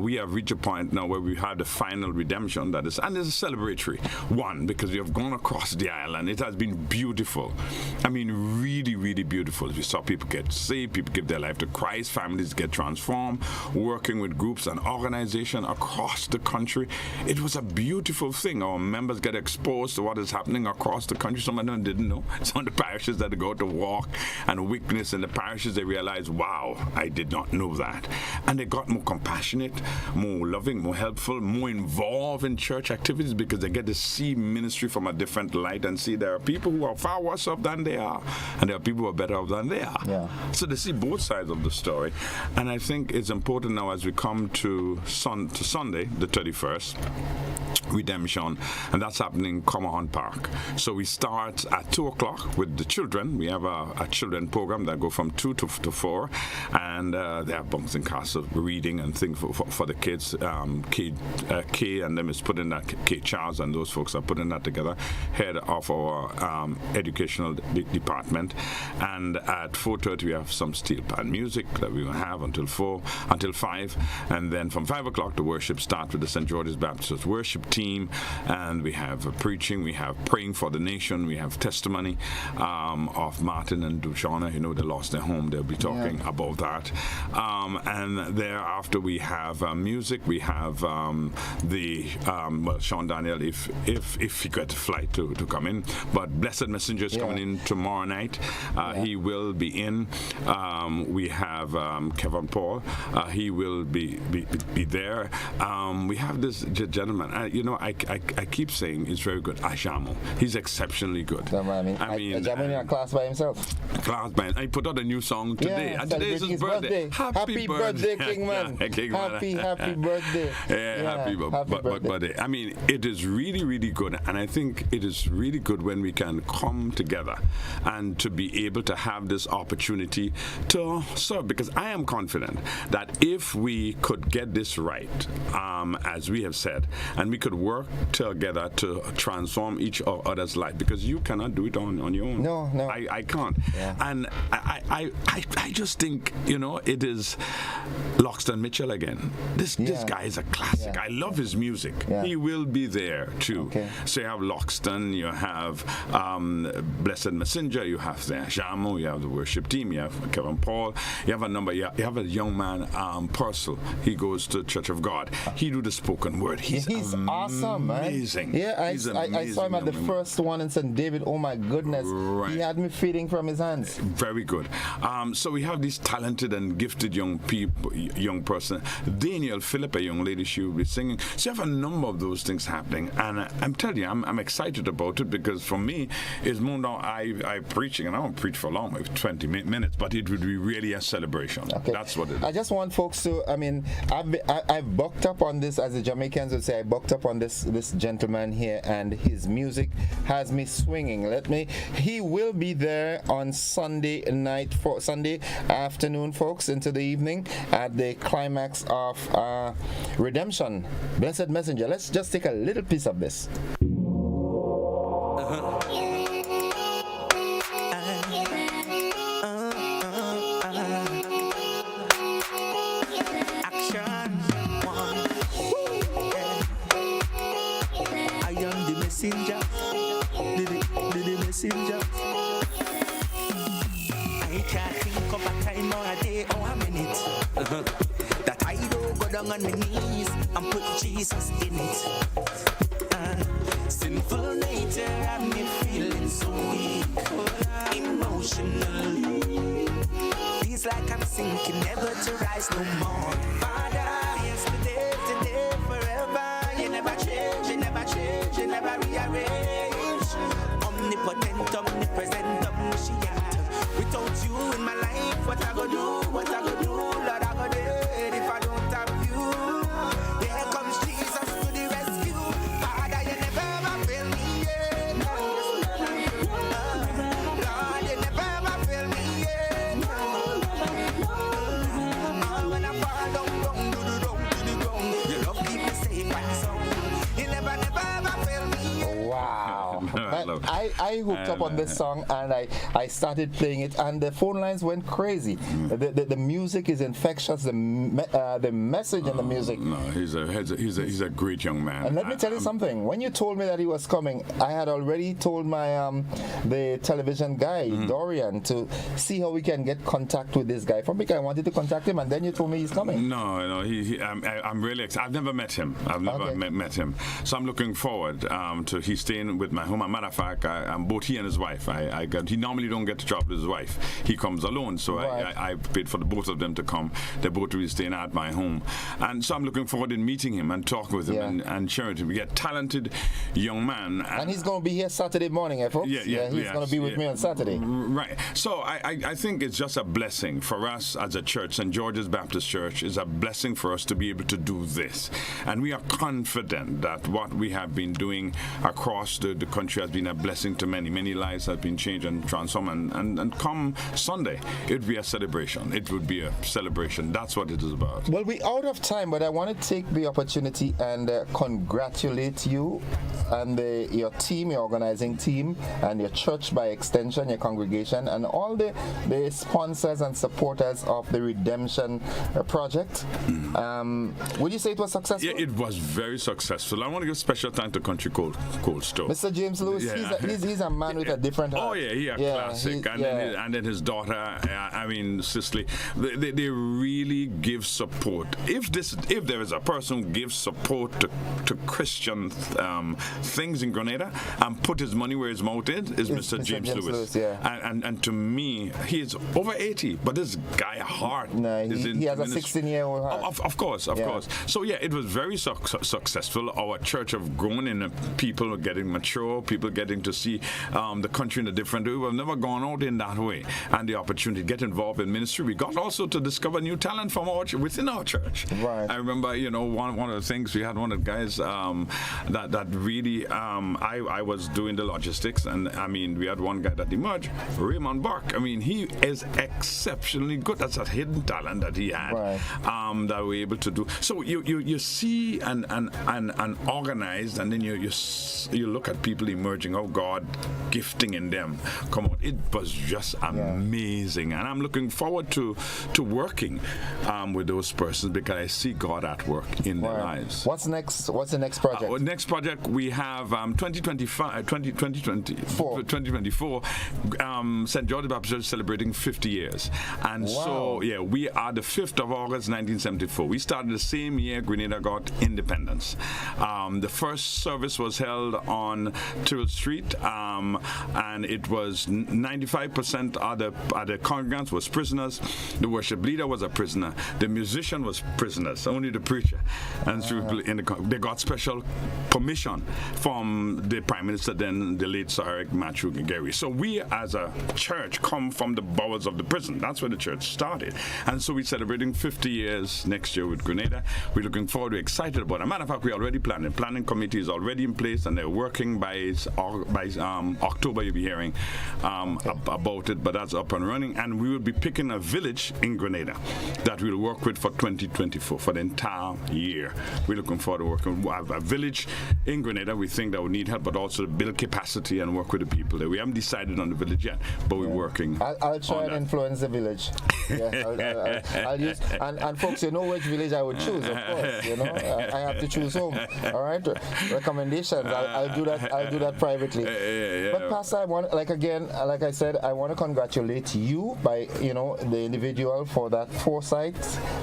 We have reached a point now where we have the final redemption that is, and it's a celebratory one because we have gone across the aisle and it has been beautiful. I mean, really, really beautiful. We saw people get saved, people give their life to Christ, families get transformed, working with groups and organizations across the country. It was a beautiful thing. Our members get exposed to what is happening across the country. Some of them didn't know. Some of the parishes that go to walk and witness in the parishes, they realize, wow, I did not know that. And they got more compassionate, more loving, more helpful, more involved in church activities because they get to see ministry from a different light and see there are people who are far worse off than they are and there are people who are better off than they are. Yeah. So they see both sides of the story. And I think it's important now as we come to Sunday, the 31st, redemption, and that's happening in Comerhon Park. So we start at 2 o'clock with the children. We have a children program that go from 2 to 4, and they have bunks and castle reading and things for the kids. K and them is putting that, K Charles and those folks are putting that together, head of our educational department. And at 4:30 we have some steel pan music that we will have until 5, and then from 5 o'clock the worship starts with the St. George's Baptist worship team, and we have preaching, we have praying for the nation, we have testimony of Martin and Dushana. They lost their home. They'll be talking about that. And thereafter we have music. We have Sean Daniel, if he got a flight to come in. But Blessed Messenger is coming in tomorrow night. He will be in. We have Kevin Paul. He will be there. We have this gentleman. I keep saying he's very good. Ajamo. He's exceptionally good. Ajamo in a class by himself. I put out a new song today. And today is his birthday. Happy birthday, Kingman. Happy birthday. Happy birthday. I mean, it is really, really good. And I think it is really good when we can come together and to be able to have this opportunity to serve. Because I am confident that if we could get this right, as we have said, and we could work together to transform each other's life, because you cannot do it on your own. No. I can't. Yeah. And I just think, it is Loxton Mitchell again. This guy is a classic. I love his music. He will be there too. Okay. So you have Loxton, you have Blessed Messenger, you have the Jamo, you have the worship team, you have Kevin Paul, you have a number, you have a young man, Purcell. He goes to Church of God. He do the spoken word. He's awesome. awesome, amazing. Man. Yeah, I saw him at the first one in St. David. Oh my goodness. Right. He had me feeding from his hands. Very good. So we have these talented and gifted young people, young person. Daniel Philip, a young lady, she will be singing. So you have a number of those things happening, and I'm telling you, I'm excited about it, because for me, it's more now I'm preaching, and I won't preach for long, maybe 20 minutes, but it would be really a celebration. Okay. That's what it is. I just want folks to, I've bucked up on this, as the Jamaicans would say, I bucked up on this gentleman here, and his music has me swinging. He will be there on Sunday afternoon, folks, into the evening at the climax of Redemption, Blessed Messenger. Let's just take a little piece of this. Messenger, the messenger. I can't think of a time or a day or a minute that I don't go down on my knees and put Jesus in it. Sinful nature have me feeling so weak, emotionally. Feels like I'm sinking, never to rise no more. Father, yesterday, today, forever. You never change, you never change, you never rearrange. Omnipotent, omnipresent, omniscient. Without you in my life, what I go do, Lord, I go dead if I don't have you. Here comes Jesus to the rescue. Father, you never ever fail me yet. Lord, you never ever fail me yet. When I fall down, to the ground, your love keep me safe and sound. You never ever fail me. Wow. I hooked up on this song, and I started playing it, and the phone lines went crazy. The music is infectious. The message and the music. No, he's a great young man. And let me tell you something. When you told me that he was coming, I had already told my the television guy Dorian to see how we can get contact with this guy. From because I wanted to contact him, and then you told me he's coming. No, I'm really excited. I've never met him. I've never met him. So I'm looking forward to he's staying with my home. As a matter of fact, both he and his wife. He normally don't get to travel with his wife. He comes alone, so right. I paid for the both of them to come. They both will be staying at my home, and so I'm looking forward to meeting him and talking with him and sharing him. We get talented young man, and he's going to be here Saturday morning, folks. He's going to be with me on Saturday. Right. So I think it's just a blessing for us as a church. St. George's Baptist Church is a blessing for us to be able to do this, and we are confident that what we have been doing across the country has been a blessing to many lives have been changed and transformed, and come Sunday it would be a celebration. It would be a celebration. That's what it is about. Well, we're out of time, but I want to take the opportunity and congratulate you and your team, your organizing team, and your church by extension, your congregation, and all the sponsors and supporters of the Redemption Project. Would you say it was successful? Yeah, it was very successful. I want to give special thanks to Country Cold Store. Mr. James Lewis, he's a man with a different heart. Oh yeah, classic. And then his daughter, Cecil, they really give support. If there is a person who gives support to Christian things in Grenada and put his money where his mouth is Mr. James Lewis. And to me, he is over 80, but this guy heart. He has a 16-year-old heart. Of course. So it was very successful. Our church have grown in people getting mature, people getting to see the country in a different way. We've never gone out in that way, and the opportunity to get involved in ministry. We got also to discover new talent from within our church. Right. I remember, one of the things we had one of the guys that really I was doing the logistics, and we had one guy that emerged, Raymond Burke. He is exceptionally good. That's a hidden talent that he had, that we're able to do. So you see and organized, and then you look at people emerging. Oh God. God gifting in them come out. It was just amazing, and I'm looking forward to working with those persons because I see God at work in their lives. What's next? What's the next project? Next project we have 2024. St. George Baptist Church celebrating 50 years, and so we are the 5th of August 1974. We started the same year Grenada got independence. The first service was held on Tyrrell Street, and it was 95% of the congregants was prisoners. The worship leader was a prisoner. The musician was prisoners. Only the preacher and they got special permission from the Prime Minister, then the late Sir Eric Matthew Gary. So we as a church come from the bowels of the prison. That's where the church started. And so we're celebrating 50 years next year with Grenada. We're looking forward, we're excited about it. As a matter of fact, we're already planning. The planning committee is already in place and they're working by October. You'll be hearing about it, but that's up and running. And we will be picking a village in Grenada that we'll work with for 2024, for the entire year. We're looking forward to working with a village in Grenada. We think that we need help, but also to build capacity and work with the people there. We haven't decided on the village yet, but we're working. I'll try and influence the village. I'll use, and folks, you know which village I would choose, of course. You know, I have to choose home. All right, recommendations. I'll do that privately. But Pastor, I want, like I said, I want to congratulate you by the individual for that foresight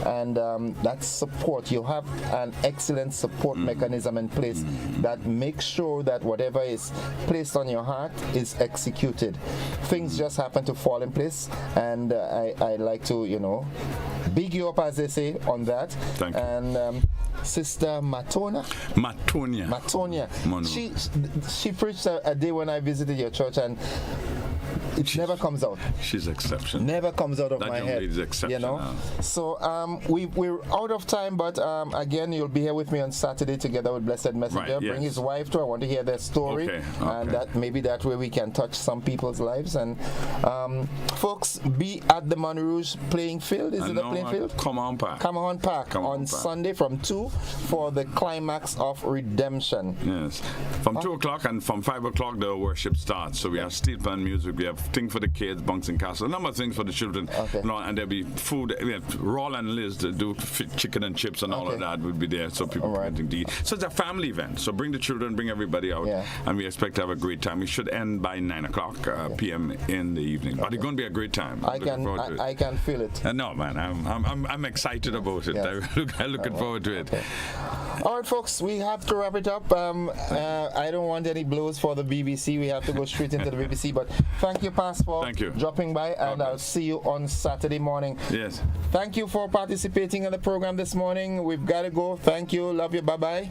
and that support. You have an excellent support mechanism in place that makes sure that whatever is placed on your heart is executed. Things just happen to fall in place, and I like to big you up, as they say, on that. Thank you. And Sister Matonia. She preached a day when I visited your church, and it never comes out. She's exceptional. Never comes out of that my young head. Lady's exceptional. So we're out of time, but again, you'll be here with me on Saturday together with Blessed Messenger. Right, yes. Bring his wife too. I want to hear their story, and that way we can touch some people's lives. And folks, be at the Mon Rouge playing field. Is it the playing field? Come on Park on Sunday from 2 for the climax of redemption. Yes, from 2 o'clock, and from 5 o'clock the worship starts. So we have steel pan music, we have things for the kids, bunks and castles, a number of things for the children. And there'll be food. We have Roll and Liz to do chicken and chips and all of that will be there, so people can eat. So it's a family event. So bring the children, bring everybody out, and we expect to have a great time. We should end by 9 o'clock p.m. in the evening, but it's going to be a great time. I can feel it. No, man, I'm excited about it. I'm looking forward to it. All right, folks, we have to wrap it up. I don't want any blows for the BBC. We have to go straight into the BBC. But thank you, Pastor, for dropping by, and I'll see you on Saturday morning. Yes. Thank you for participating in the program this morning. We've got to go. Thank you. Love you. Bye-bye.